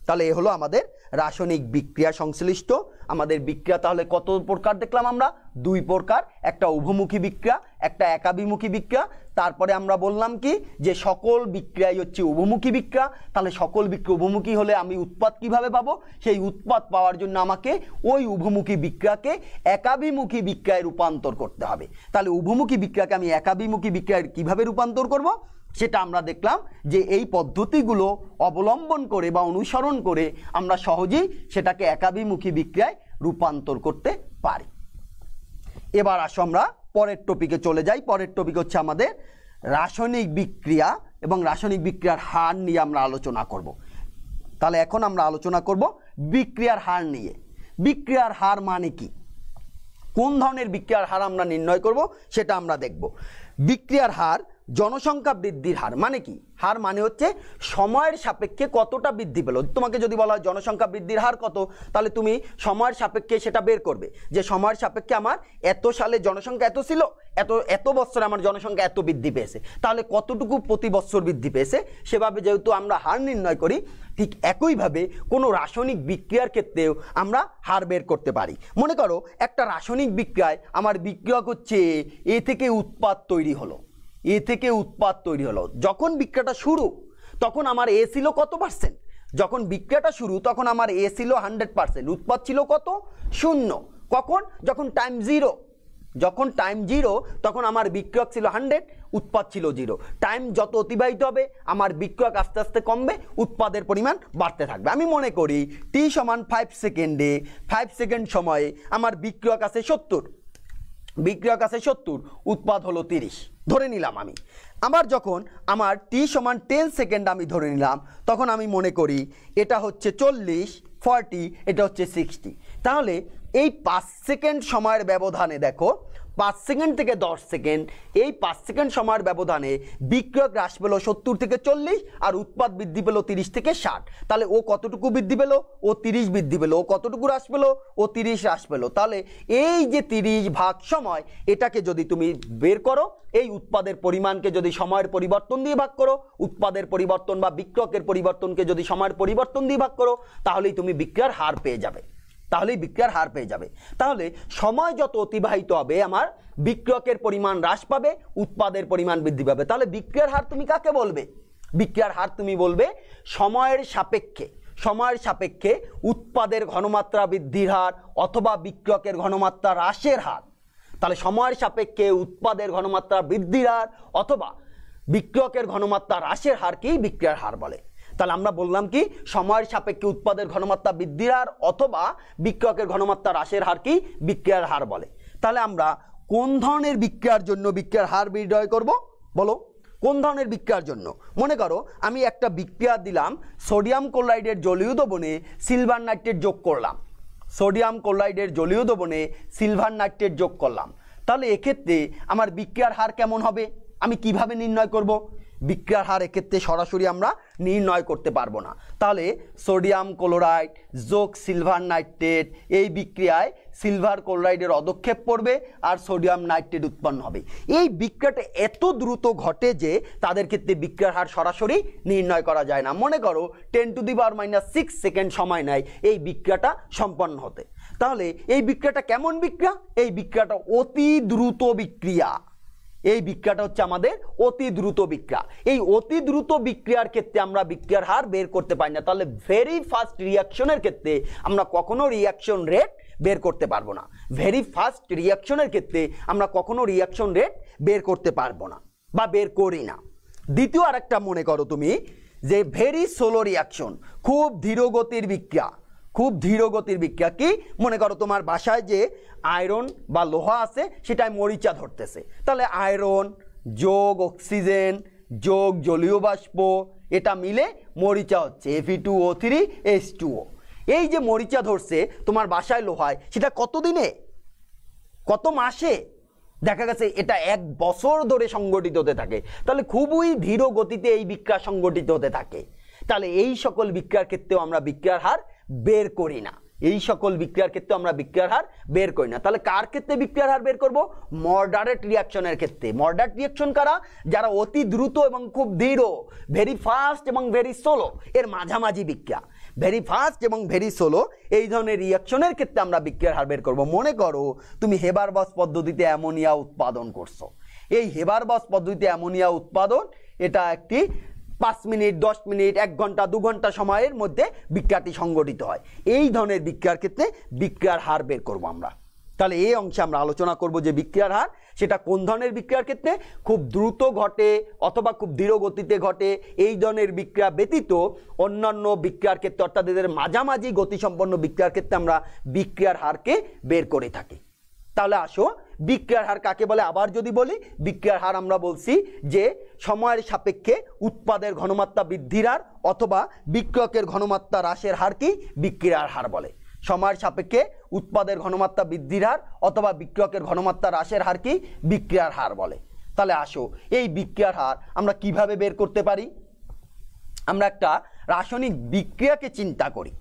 Speaker 1: তাহলে এ হলো আমাদের রাসায়নিক বিক্রিয়া সংশ্লিষ্ট আমাদের বিক্রিয়া। তাহলে কত প্রকার দেখলাম আমরা? 2 প্রকার, একটা উভমুখী বিক্রিয়া, একটা একাভিমুখী বিক্রিয়া। তারপরে আমরা বললাম কি যে সকল বিক্রিয়াই হচ্ছে উভমুখী বিক্রিয়া। তাহলে সকল বিক্রিয়া উভমুখী হলে আমি উৎপাদ কিভাবে পাবো? সেই উৎপাদ পাওয়ার জন্য আমাকে ওই উভমুখী বিক্রিয়াকে একাভিমুখী বিক্রিয়ায় রূপান্তর করতে হবে। তাহলে উভমুখী বিক্রিয়াকে আমি একাভিমুখী বিক্রিয়ায় কিভাবে রূপান্তর করব? সেটা আমরা দেখলাম যে এই পদ্ধতিগুলো অবলম্বন করে বা অনুসরণ করে আমরা সহজেই সেটাকে একাভিমুখী বিক্রিয়ায় রূপান্তর করতে পারি। এবার আসো আমরা পরের টপিকে চলে যাই। পরের টপিক হচ্ছে আমাদের রাসায়নিক বিক্রিয়া এবং রাসায়নিক বিক্রিয়ার হার নিয়ে আমরা আলোচনা করব। তাহলে এখন আমরা আলোচনা করব বিক্রিয়ার হার নিয়ে। বিক্রিয়ার হার মানে কি, কোন ধরনের বিক্রিয়ার হার আমরা নির্ণয় করব সেটা আমরা দেখব। বিক্রিয়ার হার জনসংখ্যা বৃদ্ধির হার। মানে কি? হার মানে হচ্ছে সময়ের সাপেক্ষে কতটা বৃদ্ধি পেল। তোমাকে যদি বলা হয় জনসংখ্যা বৃদ্ধির হার কত, তাহলে তুমি সময়ের সাপেক্ষে সেটা বের করবে যে সময়ের সাপেক্ষে আমার এত সালে জনসংখ্যা এত ছিল, এত বছরে আমার জনসংখ্যা এত বৃদ্ধি পেয়েছে, তাহলে কতটুকু প্রতি বছর বৃদ্ধি পেয়েছে সেভাবে যেহেতু আমরা হার নির্ণয় করি, ঠিক একইভাবে কোনো রাসায়নিক বিক্রিয়ার ক্ষেত্রেও আমরা হার বের করতে পারি। মনে করো একটা রাসায়নিক বিক্রিয়ায় আমার বিক্রিয়ক হচ্ছে এ থেকে উৎপাদ তৈরি হলো, এ থেকে উৎপাদ তৈরি হলো। যখন বিক্রিয়াটা শুরু তখন আমার এ ছিল কত পার্সেন্ট? যখন বিক্রিয়াটা শুরু তখন আমার এ ছিল 100%, উৎপাদ ছিল কত? 0। কখন? যখন টাইম 0। যখন টাইম 0 তখন আমার বিক্রিয়ক ছিল 100, উৎপাদ ছিল 0। টাইম যত অতিবাহিত হবে আমার বিক্রিয়ক আস্তে আস্তে কমবে, উৎপাদের পরিমাণ বাড়তে থাকবে। আমি মনে করি t সমান 5 সেকেন্ডে 5 সেকেন্ড সময়ে আমার বিক্রিয়ক আছে 70, বিক্রিয়ক আছে 70, উৎপাদ হলো 30 ধরে নিলাম আমি। আবার যখন আমার t সমান 10 সেকেন্ড আমি ধরে নিলাম, তখন আমি মনে করি এটা হচ্ছে 40, 40, এটা হচ্ছে 60। তাহলে এই 5 সেকেন্ড সময়ের ব্যবধানে দেখো, 5 সেকেন্ড থেকে 10 সেকেন্ড, এই 5 সেকেন্ড সময়ের ব্যবধানে বিক্রিয়ক হ্রাস পেল 70 থেকে 40 আর উৎপাদ বৃদ্ধি পেল 30 থেকে 60। তাহলে ও কতটুকু বৃদ্ধি পেল? ও 30 বৃদ্ধি পেল। ও কতটুকু হ্রাস পেল? ও 30 হ্রাস পেল। তাহলে এই যে 30 ভাগ সময়, এটাকে যদি তুমি বের করো, এই উৎপাদের পরিমাণকে যদি সময়ের পরিবর্তন দিয়ে ভাগ করো, উৎপাদের পরিবর্তন বা বিক্রিয়কের পরিবর্তনকে যদি সময়ের পরিবর্তন দিয়ে ভাগ করো, তাহলেই তুমি বিক্রিয়ার হার পেয়ে যাবে। তাহলে সময় যত অতিবাহিত হবে আমার বিক্রিয়কের পরিমাণ হ্রাস পাবে, উৎপাদের পরিমাণ বৃদ্ধি পাবে। তাহলে বিক্রিয়ার হার তুমি কাকে বলবে? বিক্রিয়ার হার তুমি বলবে সময়ের সাপেক্ষে উৎপাদের ঘনমাত্রা বৃদ্ধির হার অথবা বিক্রিয়কের ঘনমাত্রা হ্রাসের হার। তাহলে সময়ের সাপেক্ষে উৎপাদের ঘনমাত্রা বৃদ্ধির হার অথবা বিক্রিয়কের ঘনমাত্রা হ্রাসের হারকেই বিক্রিয়ার হার বলে। তাহলে আমরা বললাম কি, সময়ের সাপেক্ষে উৎপাদের ঘনমাত্রা বৃদ্ধির হার অথবা বিক্রিয়কের ঘনমাত্রা হ্রাসের হারকেই বিক্রিয়ার হার বলে। তাহলে আমরা কোন ধরনের বিক্রিয়ার জন্য বিক্রিয়ার হার নির্ণয় করব? বলো, কোন ধরনের বিক্রিয়ার জন্য? মনে করো আমি একটা বিক্রিয়া দিলাম, সোডিয়াম ক্লোরাইডের জলীয় দ্রবণে সিলভার নাইট্রেট যোগ করলাম, সোডিয়াম ক্লোরাইডের জলীয় দ্রবণে সিলভার নাইট্রেট যোগ করলাম। তাহলে এক্ষেত্রে আমার বিক্রিয়ার হার কেমন হবে? আমি কিভাবে নির্ণয় করব? বিক্রিয়ার হার এক্ষেত্রে সরাসরি আমরা নির্ণয় করতে পারবো না। তাহলে সোডিয়াম ক্লোরাইড যোগ সিলভার নাইট্রেট, এই বিক্রিয়ায় সিলভার ক্লোরাইডের অধক্ষেপ পড়বে আর সোডিয়াম নাইট্রেট উৎপন্ন হবে। এই বিক্রিয়াটা এত দ্রুত ঘটে যে তাদের ক্ষেত্রে বিক্রিয়ার হার সরাসরি নির্ণয় করা যায় না। মনে করো 10⁻⁶ সেকেন্ড সময় নেয় এই বিক্রিয়াটা সম্পন্ন হতে। তাহলে এই বিক্রিয়াটা কেমন বিক্রিয়া? এই বিক্রিয়াটা অতি দ্রুত বিক্রিয়া। এই বিক্রিয়াটা হচ্ছে আমাদের অতি দ্রুত বিক্রিয়া। এই অতি দ্রুত বিক্রিয়ার ক্ষেত্রে আমরা বিক্রিয়ার হার বের করতে পারি না। তাহলে ভেরি ফাস্ট রিঅ্যাকশনের ক্ষেত্রে আমরা কখনো রিঅ্যাকশন রেট বের করতে পারবো না। ভেরি ফাস্ট রিঅ্যাকশনের ক্ষেত্রে আমরা কখনো রিঅ্যাকশন রেট বের করতে পারবো না বা বের করি না। দ্বিতীয় আরেকটা মনে করো তুমি যে ভেরি স্লো রিঅ্যাকশন, খুব ধীরগতির বিক্রিয়া। খুব ধীরগতির বিক্রিয়া কি? মনে করো তোমার বাসায় যে আয়রন বা লোহা আছে সেটাই মরিচা ধরতেছে। তাহলে আয়রন যোগ অক্সিজেন যোগ জলীয় বাষ্প, এটা মিলে মরিচা হচ্ছে Fe2O3H2O। এই যে মরিচা ধরছে তোমার বাসায় লোহায়, সেটা কত দিনে, কত মাসে? দেখা গেছে এটা 1 বছর ধরে সংগঠিত হতে থাকে। তাহলে খুবই ধীর গতিতে এই বিক্রিয়া সংগঠিত হতে থাকে। তাহলে এই সকল বিক্রিয়ার ক্ষেত্রেও আমরা বিক্রিয়ার হার বের করি না। এই সকল বিক্রিয়ার ক্ষেত্রে আমরা বিক্রিয়ার হার বের করি না। তাহলে কার ক্ষেত্রে বিক্রিয়ার হার বের করব? মডারেট রিঅ্যাকশনের ক্ষেত্রে। মডারেট রিঅ্যাকশন কারা? যারা অতি দ্রুত এবং খুব ধীর, ভেরি ফাস্ট এবং ভেরি স্লো, এর মাঝামাঝি বিক্রিয়া। ভেরি ফাস্ট এবং ভেরি স্লো এই ধরনের রিঅ্যাকশনের ক্ষেত্রে আমরা বিক্রিয়ার হার বের করব। মনে করো তুমি হেবারবস পদ্ধতিতে অ্যামোনিয়া উৎপাদন করছো। এই হেবারবস পদ্ধতিতে অ্যামোনিয়া উৎপাদন, এটা একটি 5 মিনিট 10 মিনিট 1 ঘন্টা 2 ঘন্টা সময়ের মধ্যে বিক্রিয়াটি সংগঠিত হয়। এই ধরনের বিক্রিয়ার ক্ষেত্রে বিক্রিয়ার হার বের করব আমরা। তাহলে এই অংশে আমরা আলোচনা করব যে বিক্রিয়ার হার সেটা কোন ধরনের বিক্রিয়ার ক্ষেত্রে খুব দ্রুত ঘটে অথবা খুব ধীর গতিতে ঘটে, এই ধরনের বিক্রিয়া ব্যতীত অন্যান্য বিক্রিয়ার ক্ষেত্রে অর্থাৎ এদের মাঝামাঝি গতিসম্পন্ন বিক্রিয়ার ক্ষেত্রে আমরা বিক্রিয়ার হারকে বের করে থাকি। তাহলে আসো বিক্রিয়ার হার কাকে বলে আবার যদি বলি, বিক্রিয়ার হার আমরা বলছি যে সময়ের সাপেক্ষে উৎপাদের ঘনমাত্রা বৃদ্ধির হার অথবা বিক্রিয়কের ঘনমাত্রা হ্রাসের হারকেই বিক্রিয়ার হার বলে। সময়ের সাপেক্ষে উৎপাদের ঘনমাত্রা বৃদ্ধির হার অথবা বিক্রিয়কের ঘনমাত্রা হ্রাসের হারকেই বিক্রিয়ার হার বলে। তাহলে আসো এই বিক্রিয়ার হার আমরা কিভাবে বের করতে পারি। আমরা একটা রাসায়নিক বিক্রিয়াকে চিন্তা করি,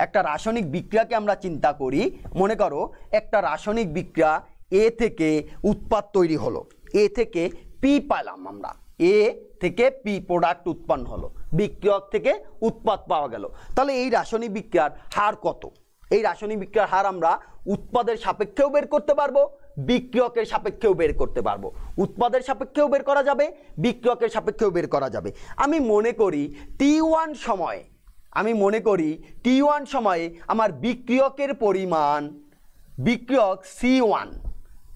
Speaker 1: একটা রাসায়নিক বিক্রিয়াকে আমরা চিন্তা করি। মনে করো একটা রাসায়নিক বিক্রিয়া এ থেকে উৎপাদ তৈরি হলো, এ থেকে পি পাইলাম, আমরা এ থেকে পি প্রোডাক্ট উৎপন্ন হলো, বিক্রিয়ক থেকে উৎপাদ পাওয়া গেল। তাহলে এই রাসায়নিক বিক্রিয়ার হার কত? এই রাসায়নিক বিক্রিয়ার হার আমরা উৎপাদের সাপেক্ষেও বের করতে পারবো, বিক্রিয়কের সাপেক্ষেও বের করতে পারবো। উৎপাদের সাপেক্ষেও বের করা যাবে, বিক্রিয়কের সাপেক্ষেও বের করা যাবে। আমি মনে করি T1 সময়ে আমার বিক্রিয়কের পরিমাণ, বিক্রিয়ক C1,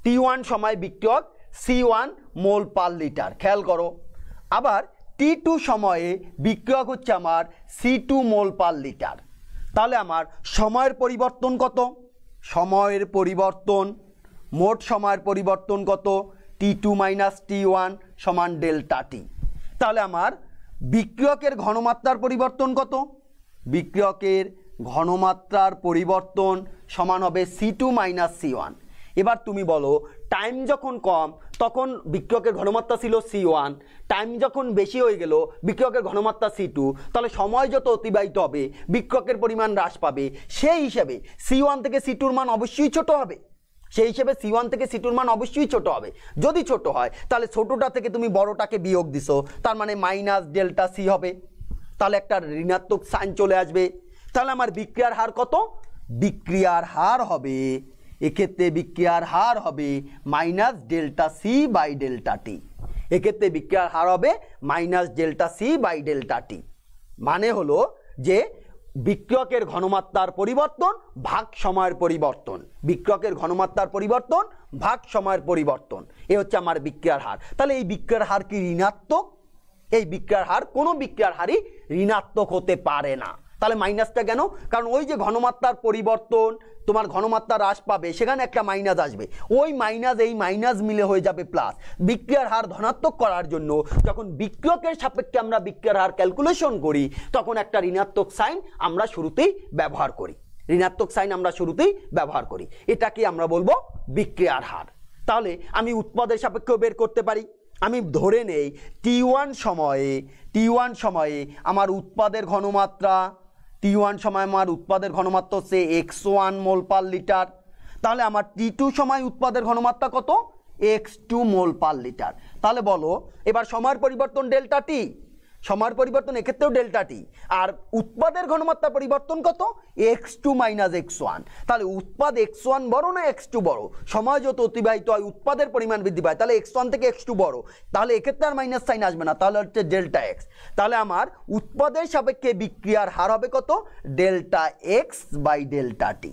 Speaker 1: T1 সময় বিক্রিয়ক C1 মোল পার লিটার, খেয়াল করো। আবার T2 সময়ে বিক্রিয়ক হচ্ছে আমার C2 মোল পার লিটার। তাহলে আমার সময়ের পরিবর্তন কত? সময়ের পরিবর্তন, মোট সময়ের পরিবর্তন কত? T2 মাইনাস T1 সমান ডেল্টা টি। তাহলে আমার বিক্রিয়কের ঘনমাত্রার পরিবর্তন কত? বিক্রিয়কের ঘনমাত্রার পরিবর্তন সমান হবে C2 মাইনাস C1। এবার তুমি বলো, টাইম যখন কম তখন বিক্রিয়কের ঘনমাত্রা ছিল C1, টাইম যখন বেশি হয়ে গেল বিক্রিয়কের ঘনমাত্রা C2, তাহলে সময় যত অতিবাহিত হবে বিক্রিয়কের পরিমাণ হ্রাস পাবে। সেই হিসাবে C1 থেকে C2-র মান অবশ্যই ছোট হবে, সেই হিসেবে C1 থেকে C2-র মান অবশ্যই ছোট হবে। যদি ছোট হয় তাহলে ছোটটা থেকে তুমি বড়টাকে বিয়োগ দিছো, তার মানে মাইনাস ডেল্টা সি হবে, তাহলে একটা ঋণাত্মক সাইন চলে আসবে। তাহলে আমার বিক্রিয়ার হার কত? বিক্রিয়ার হার হবে, এক্ষেত্রে বিক্রিয়ার হার হবে minus delta C by delta T. এক্ষেত্রে বিক্রিয়ার হার হবে minus delta C by delta T. মানে হলো যে বিক্রিয়কের ঘনমাত্রার পরিবর্তন ভাগ সময়ের পরিবর্তন, বিক্রিয়কের ঘনমাত্রার পরিবর্তন ভাগ সময়ের পরিবর্তন, এ হচ্ছে আমার বিক্রিয়ার হার। তাহলে এই বিক্রিয়ার হার কি ঋণাত্মক? এই বিক্রিয়ার হার কোনো বিক্রিয়ার হারই ঋণাত্মক হতে পারে না। তাহলে মাইনাসটা কেন? কারণ ওই যে ঘনমাত্রার পরিবর্তন, তোমার ঘনমাত্রা হ্রাস পাবে, সেখানে একটা মাইনাস আসবে, ওই মাইনাস এই মাইনাস মিলে হয়ে যাবে প্লাস। বিক্রিয়ার হার ধনাত্মক করার জন্য যখন বিক্রিয়কের সাপেক্ষে আমরা বিক্রিয়ার হার ক্যালকুলেশন করি তখন একটা ঋণাত্মক সাইন আমরা শুরুতেই ব্যবহার করি, ঋণাত্মক সাইন আমরা শুরুতেই ব্যবহার করি। এটাকে আমরা বলবো বিক্রিয়ার হার। তাহলে আমি উৎপাদের সাপেক্ষেও বের করতে পারি। আমি ধরে নেই T1 সময়ে আমার উৎপাদের ঘনমাত্রা, T1 সময় আমার উৎপাদের ঘনমাত্রা হচ্ছে x1 মোল পার লিটার। তাহলে আমার T2 সময় উৎপাদের ঘনমাত্রা কত? x2 মোল পার লিটার। তাহলে বলো এবার সময়ের পরিবর্তন ডেল্টা টি, সময়ের পরিবর্তন এক্ষেত্রেও ডেল্টা টি, আর উৎপাদের ঘনমাত্রা পরিবর্তন কত? x2 minus x1। তাহলে উৎপাদ x1 বড় না x2 বড়? সময় যত অতিবাহিত হয় উৎপাদের পরিমাণ বৃদ্ধি পায়, তাহলে x1 থেকে x2 বড়, তাহলে এক্ষেত্রে আর মাইনাস সাইন আসবে না, তাহলে হচ্ছে ডেল্টা এক্স। তাহলে আমার উৎপাদের সাপেক্ষে বিক্রিয়ার হার হবে কত? Delta X by delta T.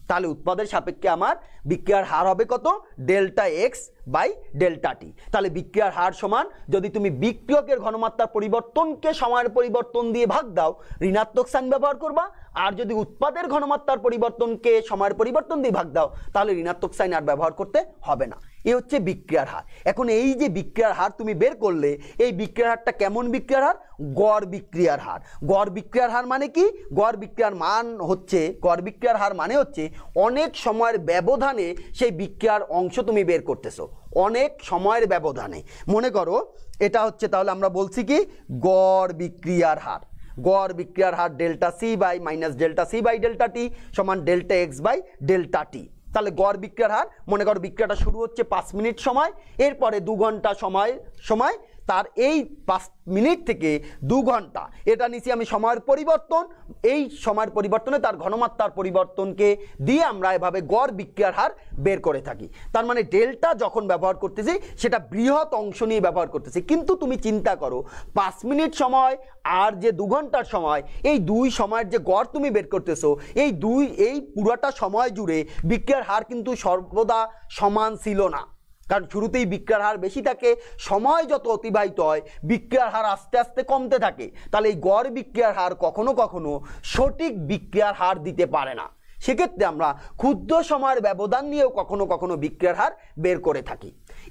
Speaker 1: তাহলে উৎপাদের সাপেক্ষে আমার বিক্রিয়ার হার হবে কত? Delta X by delta T. তাহলে বিক্রিয়ার হার সমান, যদি তুমি বিক্রিয়কের ঘনমাত্রার পরিবর্তনকে সময়ের পরিবর্তন দিয়ে ভাগ দাও ঋণাত্মক সাইন ব্যবহার করবা, আর যদি উৎপাদের ঘনমাত্রার পরিবর্তনকে সময়ের পরিবর্তন দিয়ে ভাগ দাও তাহলে ঋণাত্মক সাইন আর ব্যবহার করতে হবে না। এ হচ্ছে বিক্রিয়ার হার। এখন এই যে বিক্রিয়ার হার তুমি বের করলে, এই বিক্রিয়ার হারটা কেমন বিক্রিয়ার হার? গড় বিক্রিয়ার হার। গড় বিক্রিয়ার হার মানে কি? গড় বিক্রিয়ার হার মানে হচ্ছে অনেক সময়ের ব্যবধানে সেই বিক্রিয়ার অংশ তুমি বের করতেছো, অনেক সময়ের ব্যবধানে। মনে করো এটা হচ্ছে, তাহলে আমরা বলছি কি গড় বিক্রিয়ার হার। গড় বিক্রিয়ার হার delta C by minus delta C by delta T সমান delta X by delta T. তাহলে গড় বিক্রিয়ার হার, মনে করো বিক্রিয়াটা শুরু হচ্ছে 5 মিনিট সময়, এরপরে 2 ঘন্টা সময় তার এই 5 মিনিট থেকে 2 ঘন্টা এটা নিচে আমি সময়ের পরিবর্তন, এই সময়ের পরিবর্তনে তার ঘনমাত্রার পরিবর্তনকে দিয়ে আমরা এভাবে গড় বিক্রিয়ার হার বের করে থাকি। তার মানে ডেল্টা যখন ব্যবহার করতেছি সেটা বৃহৎ অংশ নিয়ে ব্যবহার করতেছি। কিন্তু তুমি চিন্তা করো 5 মিনিট সময় আর যে 2 ঘন্টার সময়, এই 2 সময়ের যে গড় তুমি বের করতেছো, এই পুরোটা সময় জুড়ে বিক্রিয়ার হার কিন্তু সর্বদা সমান ছিল না। কারণ শুরুতেই বিক্রিয়ার হার বেশি থাকে, সময় যত অতিবাহিত হয় বিক্রিয়ার হার আস্তে আস্তে কমতে থাকে। তাহলে এই গড় বিক্রিয়ার হার কখনো কখনো সঠিক বিক্রিয়ার হার দিতে পারে না। সেক্ষেত্রে আমরা ক্ষুদ্র সময়ের ব্যবধান নিয়েও কখনো কখনো বিক্রিয়ার হার বের করে থাকি।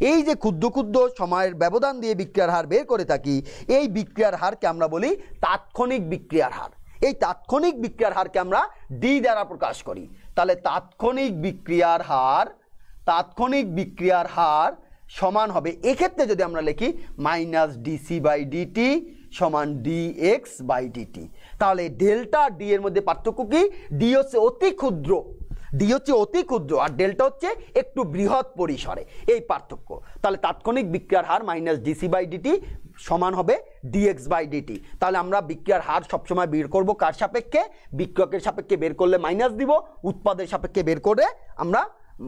Speaker 1: এই যে ক্ষুদ্র ক্ষুদ্র সময়ের ব্যবধান দিয়ে বিক্রিয়ার হার বের করে থাকি, এই বিক্রিয়ার হারকে আমরা বলি তাৎক্ষণিক বিক্রিয়ার হার। এই তাৎক্ষণিক বিক্রিয়ার হারকে আমরা ডি দ্বারা প্রকাশ করি। তাহলে তাৎক্ষণিক বিক্রিয়ার হার সমান হবে, এক্ষেত্রে যদি আমরা লিখি মাইনাস ডিসি বাই ডিটি সমান ডিএক্স বাই ডিটি। তাহলে ডেল্টা ডি এর মধ্যে পার্থক্য কি? ডি হচ্ছে অতি ক্ষুদ্র, আর ডেল্টা হচ্ছে একটু বৃহৎ পরিসরে, এই পার্থক্য। তাহলে তাৎক্ষণিক বিক্রিয়ার হার মাইনাস ডিসি বাই ডিটি সমান হবে ডিএক্স বাই ডিটি। তাহলে আমরা বিক্রিয়ার হার সবসময় বের করব কার সাপেক্ষে? বিক্রিয়কের সাপেক্ষে বের করলে মাইনাস দিব, উৎপাদের সাপেক্ষে বের করে আমরা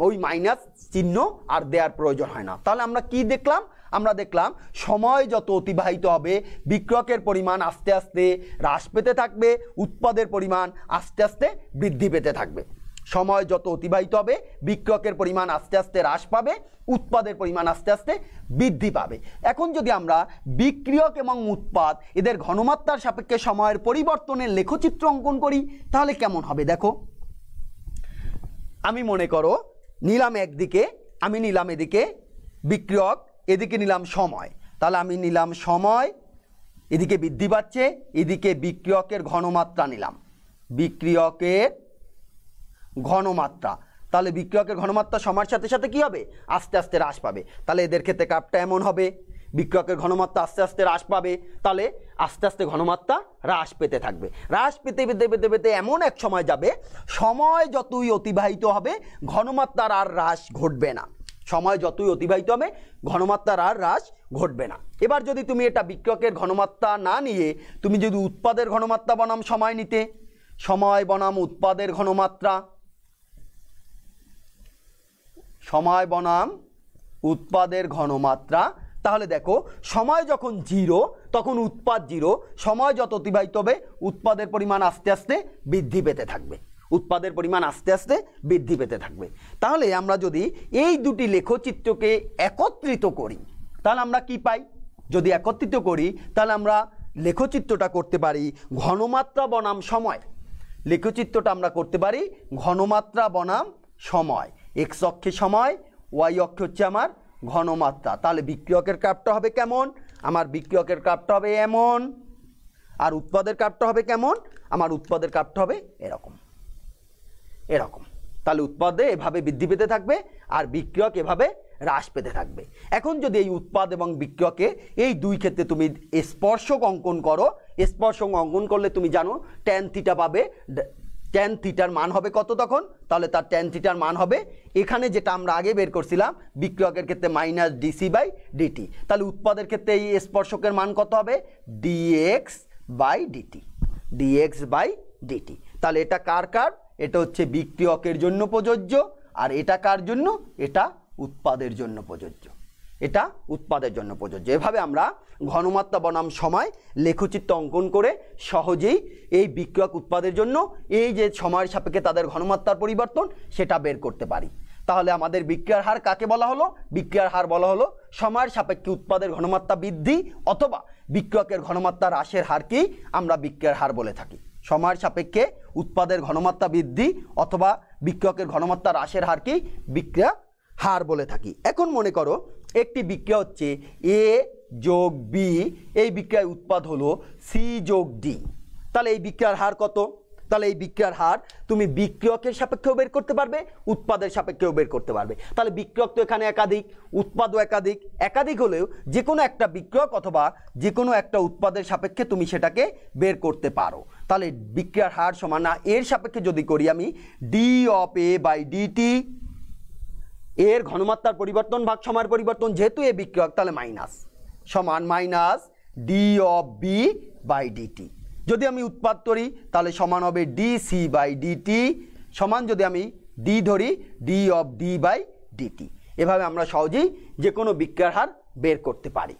Speaker 1: ওই মাইনাস চিহ্ন আর দেওয়ার প্রয়োজন হয় না। তাহলে আমরা কি দেখলাম? আমরা দেখলাম সময় যত অতিবাহিত হবে বিক্রিয়কের পরিমাণ আস্তে আস্তে হ্রাস পেতে থাকবে, উৎপাদের পরিমাণ আস্তে আস্তে বৃদ্ধি পেতে থাকবে। সময় যত অতিবাহিত হবে বিক্রিয়কের পরিমাণ আস্তে আস্তে হ্রাস পাবে, উৎপাদের পরিমাণ আস্তে আস্তে বৃদ্ধি পাবে। এখন যদি আমরা বিক্রিয়ক এবং উৎপাদ এদের ঘনমাত্রার সাপেক্ষে সময়ের পরিবর্তনের লেখচিত্র অঙ্কন করি তাহলে কেমন হবে? দেখো, আমি মনে করো নিলাম একদিকে, আমি নিলাম এদিকে বিক্রিয়ক, এদিকে নিলাম সময়। তাহলে আমি নিলাম সময়, এদিকে বৃদ্ধি পাচ্ছে, এদিকে বিক্রিয়কের ঘনমাত্রা নিলাম, বিক্রিয়কের ঘনমাত্রা। তাহলে বিক্রিয়কের ঘনমাত্রা সময়ের সাথে সাথে কি হবে? আস্তে আস্তে হ্রাস পাবে। তাহলে এদের ক্ষেত্রে কাপটা এমন হবে, বিক্রিয়কের ঘনমাত্রা আস্তে আস্তে হ্রাস পাবে, তাহলে আস্তে আস্তে ঘনমাত্রা হ্রাস পেতে থাকবে। হ্রাস পেতে পেতে পেতে পেতে এমন এক সময় যাবে, সময় যতই অতিবাহিত হবে ঘনমাত্রার আর হ্রাস ঘটবে না। সময় যতই অতিবাহিত হবে ঘনমাত্রার আর হ্রাস ঘটবে না। এবার যদি তুমি এটা বিক্রিয়কের ঘনমাত্রা না নিয়ে তুমি যদি উৎপাদের ঘনমাত্রা বনাম সময় নিতে, সময় বনাম উৎপাদের ঘনমাত্রা, সময় বনাম উৎপাদের ঘনমাত্রা, তাহলে দেখো সময় যখন 0 তখন উৎপাদ 0, সময় যত অতিবাহিত হবে উৎপাদের পরিমাণ আস্তে আস্তে বৃদ্ধি পেতে থাকবে, উৎপাদের পরিমাণ আস্তে আস্তে বৃদ্ধি পেতে থাকবে। তাহলে আমরা যদি এই দুটি লেখচিত্রকে একত্রিত করি তাহলে আমরা কি পাই? যদি একত্রিত করি তাহলে আমরা লেখচিত্রটা করতে পারি ঘনমাত্রা বনাম সময়। লেখচিত্রটা আমরা করতে পারি ঘনমাত্রা বনাম সময়। এক্স অক্ষে সময়, ওয়াই অক্ষে হচ্ছে আমার ঘনমাত্রা। তাহলে বিক্রিয়কের কাপটা হবে কেমন? আমার বিক্রিয়কের কাপটা হবে এমন, আর উৎপাদের কাপটা হবে কেমন? আমার উৎপাদের কাপটা হবে এরকম, এরকম। তাহলে উৎপাদে এভাবে বৃদ্ধি পেতে থাকবে আর বিক্রিয়ক এভাবে হ্রাস পেতে থাকবে। এখন যদি এই উৎপাদ এবং বিক্রিয়কে এই দুই ক্ষেত্রে তুমি স্পর্শক অঙ্কন করো, স্পর্শক অঙ্কন করলে তুমি জানো ট্যান থিটা পাবে। ট্যান থিটার মান হবে কত তখন? তাহলে তার ট্যান থিটার মান হবে এখানে যেটা আমরা আগে বের করছিলাম বিক্রিয়কের ক্ষেত্রে মাইনাস ডিসি বাই ডিটি। তাহলে উৎপাদের ক্ষেত্রে এই স্পর্শকের মান কত হবে? D x by d t, d x by DT. তাহলে এটা কার কার? এটা হচ্ছে বিক্রিয়কের জন্য প্রযোজ্য, আর এটা কার জন্য? এটা উৎপাদের জন্য প্রযোজ্য, এটা উৎপাদের জন্য প্রযোজ্য। এভাবে আমরা ঘনমাত্রা বনাম সময় লেখচিত্র অঙ্কন করে সহজেই এই বিক্রিয়ক উৎপাদের জন্য এই যে সময়ের সাপেক্ষে তাদের ঘনমাত্রার পরিবর্তন সেটা বের করতে পারি। তাহলে আমাদের বিক্রিয়ার হার কাকে বলা হলো? বিক্রিয়ার হার বলা হলো সময়ের সাপেক্ষে উৎপাদের ঘনমাত্রা বৃদ্ধি অথবা বিক্রিয়কের ঘনমাত্রা হ্রাসের হারকেই আমরা বিক্রিয়ার হার বলে থাকি। সময়ের সাপেক্ষে উৎপাদের ঘনমাত্রা বৃদ্ধি অথবা বিক্রিয়কের ঘনমাত্রা হ্রাসের হারকেই বিক্রিয়া হার বলে থাকি। এখন মনে করো একটি বিক্রিয়া হচ্ছে এ যোগ বি, এই বিক্রিয়ার উৎপাদ হলো সি যোগ ডি। তাহলে এই বিক্রিয়ার হার কত? তাহলে এই বিক্রিয়ার হার তুমি বিক্রিয়কের সাপেক্ষেও বের করতে পারবে, উৎপাদের সাপেক্ষেও বের করতে পারবে। তাহলে বিক্রিয়ক তো এখানে একাধিক, উৎপাদও একাধিক, একাধিক হলেও যে কোনো একটা বিক্রিয়ক অথবা যে কোনো একটা উৎপাদের সাপেক্ষে তুমি সেটাকে বের করতে পারো। তাহলে বিক্রিয়ার হার সমান না, এর সাপেক্ষে যদি করি আমি d of A by dt, এর ঘনমাত্রার পরিবর্তন ভাগ সময়ের পরিবর্তন, যেহেতু এ বিক্রিয়ক তাহলে মাইনাস, সমান minus d of B by dt. যদি আমি উৎপাদ করি তাহলে সমান হবে ডিসি বাই ডিটি সমান, যদি আমি ডি ধরি, d of D by dt. এভাবে আমরা সহজেই যে কোনো বিক্রিয়ার হার বের করতে পারি।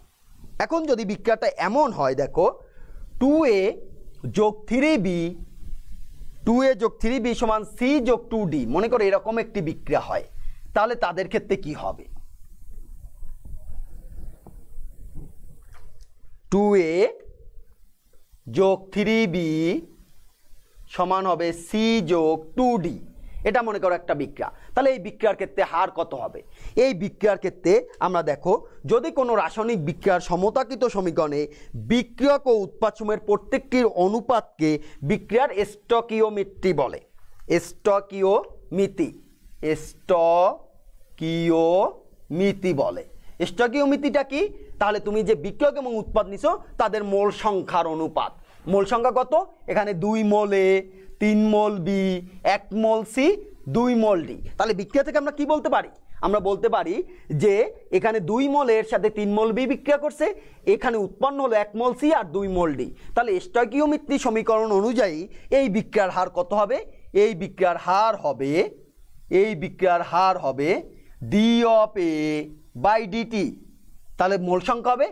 Speaker 1: এখন যদি বিক্রিয়াটা এমন হয়, দেখো 2a যোগ 3b, 2a যোগ 3b সমান c যোগ 2d, মনে করো এরকম একটি বিক্রিয়া হয়, তাহলে তাদের ক্ষেত্রে কি হবে? 2a যোগ 3b সমান হবে c যোগ 2d, এটা মনে করো একটা বিক্রিয়া। তাহলে এই বিক্রিয়ার ক্ষেত্রে হার কত হবে? এই বিক্রিয়ার ক্ষেত্রে আমরা দেখো, যদি কোনো রাসায়নিক বিক্রিয়ার সমতাকৃত সমীকরণে বিক্রিয়ক ও উৎপাদসমূহের প্রত্যেকটির অনুপাতকে বিক্রিয়ার স্টকিওমিতি বলে। স্টকিওমিতি বলে। স্টকিওমিতিটা কি? তাহলে তুমি যে বিক্রিয়ক এবং উৎপাদ নিছো তাদের মোল সংখ্যার অনুপাত। মোল সংখ্যা কত? এখানে 2 মোল এ, 3 মোল বি, 1 মোল সি, 2 মোল ডি। তাহলে বিক্রিয়া থেকে আমরা কি বলতে পারি? আমরা বলতে পারি যে এখানে 2 মোল এর সাথে 3 মোল বি বিক্রিয়া করছে, এখানে উৎপন্ন হলো 1 মোল সি আর 2 মোল ডি। তাহলে স্টকিওমিত্রি সমীকরণ অনুযায়ী এই বিক্রিয়ার হার কত হবে? এই বিক্রিয়ার হার হবে d of A by DT. তাহলে মোল সংখ্যা হবে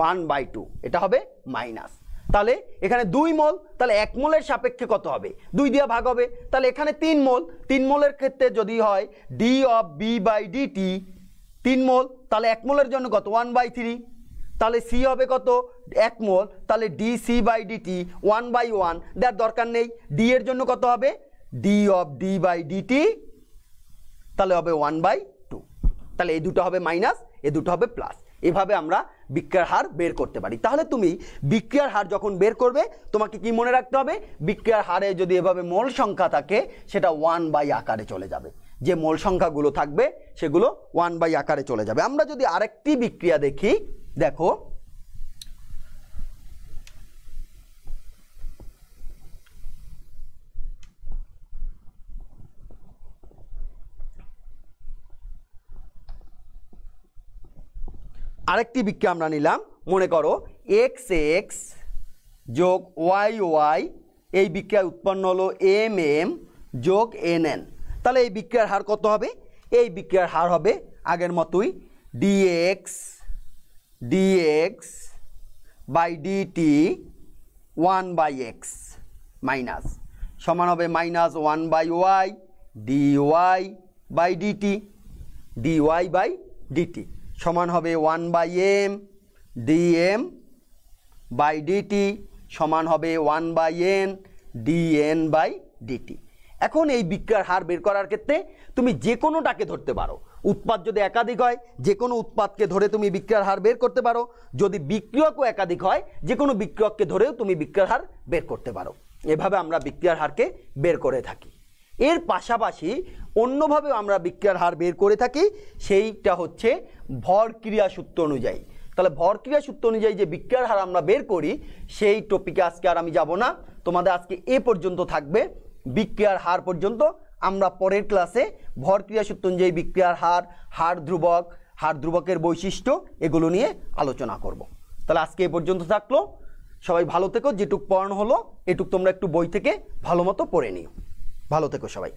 Speaker 1: 1/2, এটা হবে মাইনাস। তাহলে এখানে 2 মোল, তাহলে 1 মোলের সাপেক্ষে কত হবে? 2 দিয়ে ভাগ হবে। তাহলে এখানে 3 মোল, 3 মোলের ক্ষেত্রে যদি হয় d of B by dt 3 মোল, তাহলে 1 মোলের জন্য কত? 1/3। তাহলে সি হবে কত? 1 মোল, তাহলে ডি সি বাই ডিটি 1/1 দেওয়ার দরকার নেই। ডি এর জন্য কত হবে? D of D by DT, তাহলে হবে 1/2। তাহলে এই দুটো হবে মাইনাস, এই দুটো হবে প্লাস। এভাবে আমরা বিক্রিয়ার হার বের করতে পারি। তাহলে তুমি বিক্রিয়ার হার যখন বের করবে তোমাকে কি মনে রাখতে হবে? বিক্রিয়ার হারে যদি এভাবে মোল সংখ্যা থাকে সেটা 1/, আকারে চলে যাবে। যে মোল সংখ্যাগুলো থাকবে সেগুলো 1/, আকারে চলে যাবে। আমরা যদি আরেকটি বিক্রিয়া দেখি, দেখো আরেকটি বিক্রিয়া আমরা নিলাম, মনে করো XX যোগ YY, এই বিক্রিয়া উৎপন্ন হলো MM যোগ NN। তাহলে এই বিক্রিয়ার হার কত হবে? এই বিক্রিয়ার হার হবে আগের মতোই dx by DT 1/x minus সমান হবে minus 1/y dy by dt, dy by dt সমান হবে 1/m dm বাই ডিটি সমান হবে 1/n dn বাই ডিটি। এখন এই বিক্রিয়ার হার বের করার ক্ষেত্রে তুমি যে কোনোটাকে ধরতে পারো। উৎপাদ যদি একাধিক হয় যে কোনো উৎপাদকে ধরে তুমি বিক্রিয়ার হার বের করতে পারো। যদি বিক্রিয়কও একাধিক হয় যে কোনো বিক্রিয়ককে ধরেও তুমি বিক্রিয়ার হার বের করতে পারো। এভাবে আমরা বিক্রিয়ার হারকে বের করে থাকি। এর পাশাপাশি অন্যভাবেও আমরা বিক্রিয়ার হার বের করে থাকি, সেইটা হচ্ছে ভর ক্রিয়া সূত্র অনুযায়ী। তাহলে ভর ক্রিয়া সূত্র অনুযায়ী যে বিক্রিয়ার হার আমরা বের করি সেই টপিকে আজকে আর আমি যাব না, তোমাদের আজকে এ পর্যন্ত থাকবে, বিক্রিয়ার হার পর্যন্ত। আমরা পরের ক্লাসে ভর ক্রিয়া সূত্র অনুযায়ী বিক্রিয়ার হার, হার ধ্রুবক, হার ধ্রুবকের বৈশিষ্ট্য এগুলো নিয়ে আলোচনা করব। তাহলে আজকে এ পর্যন্ত থাকলো, সবাই ভালো থেকো। যেটুক পড়ানো হলো এটুক তোমরা একটু বই থেকে ভালো মতো পড়ে নিও। ভালো থেকো সবাই।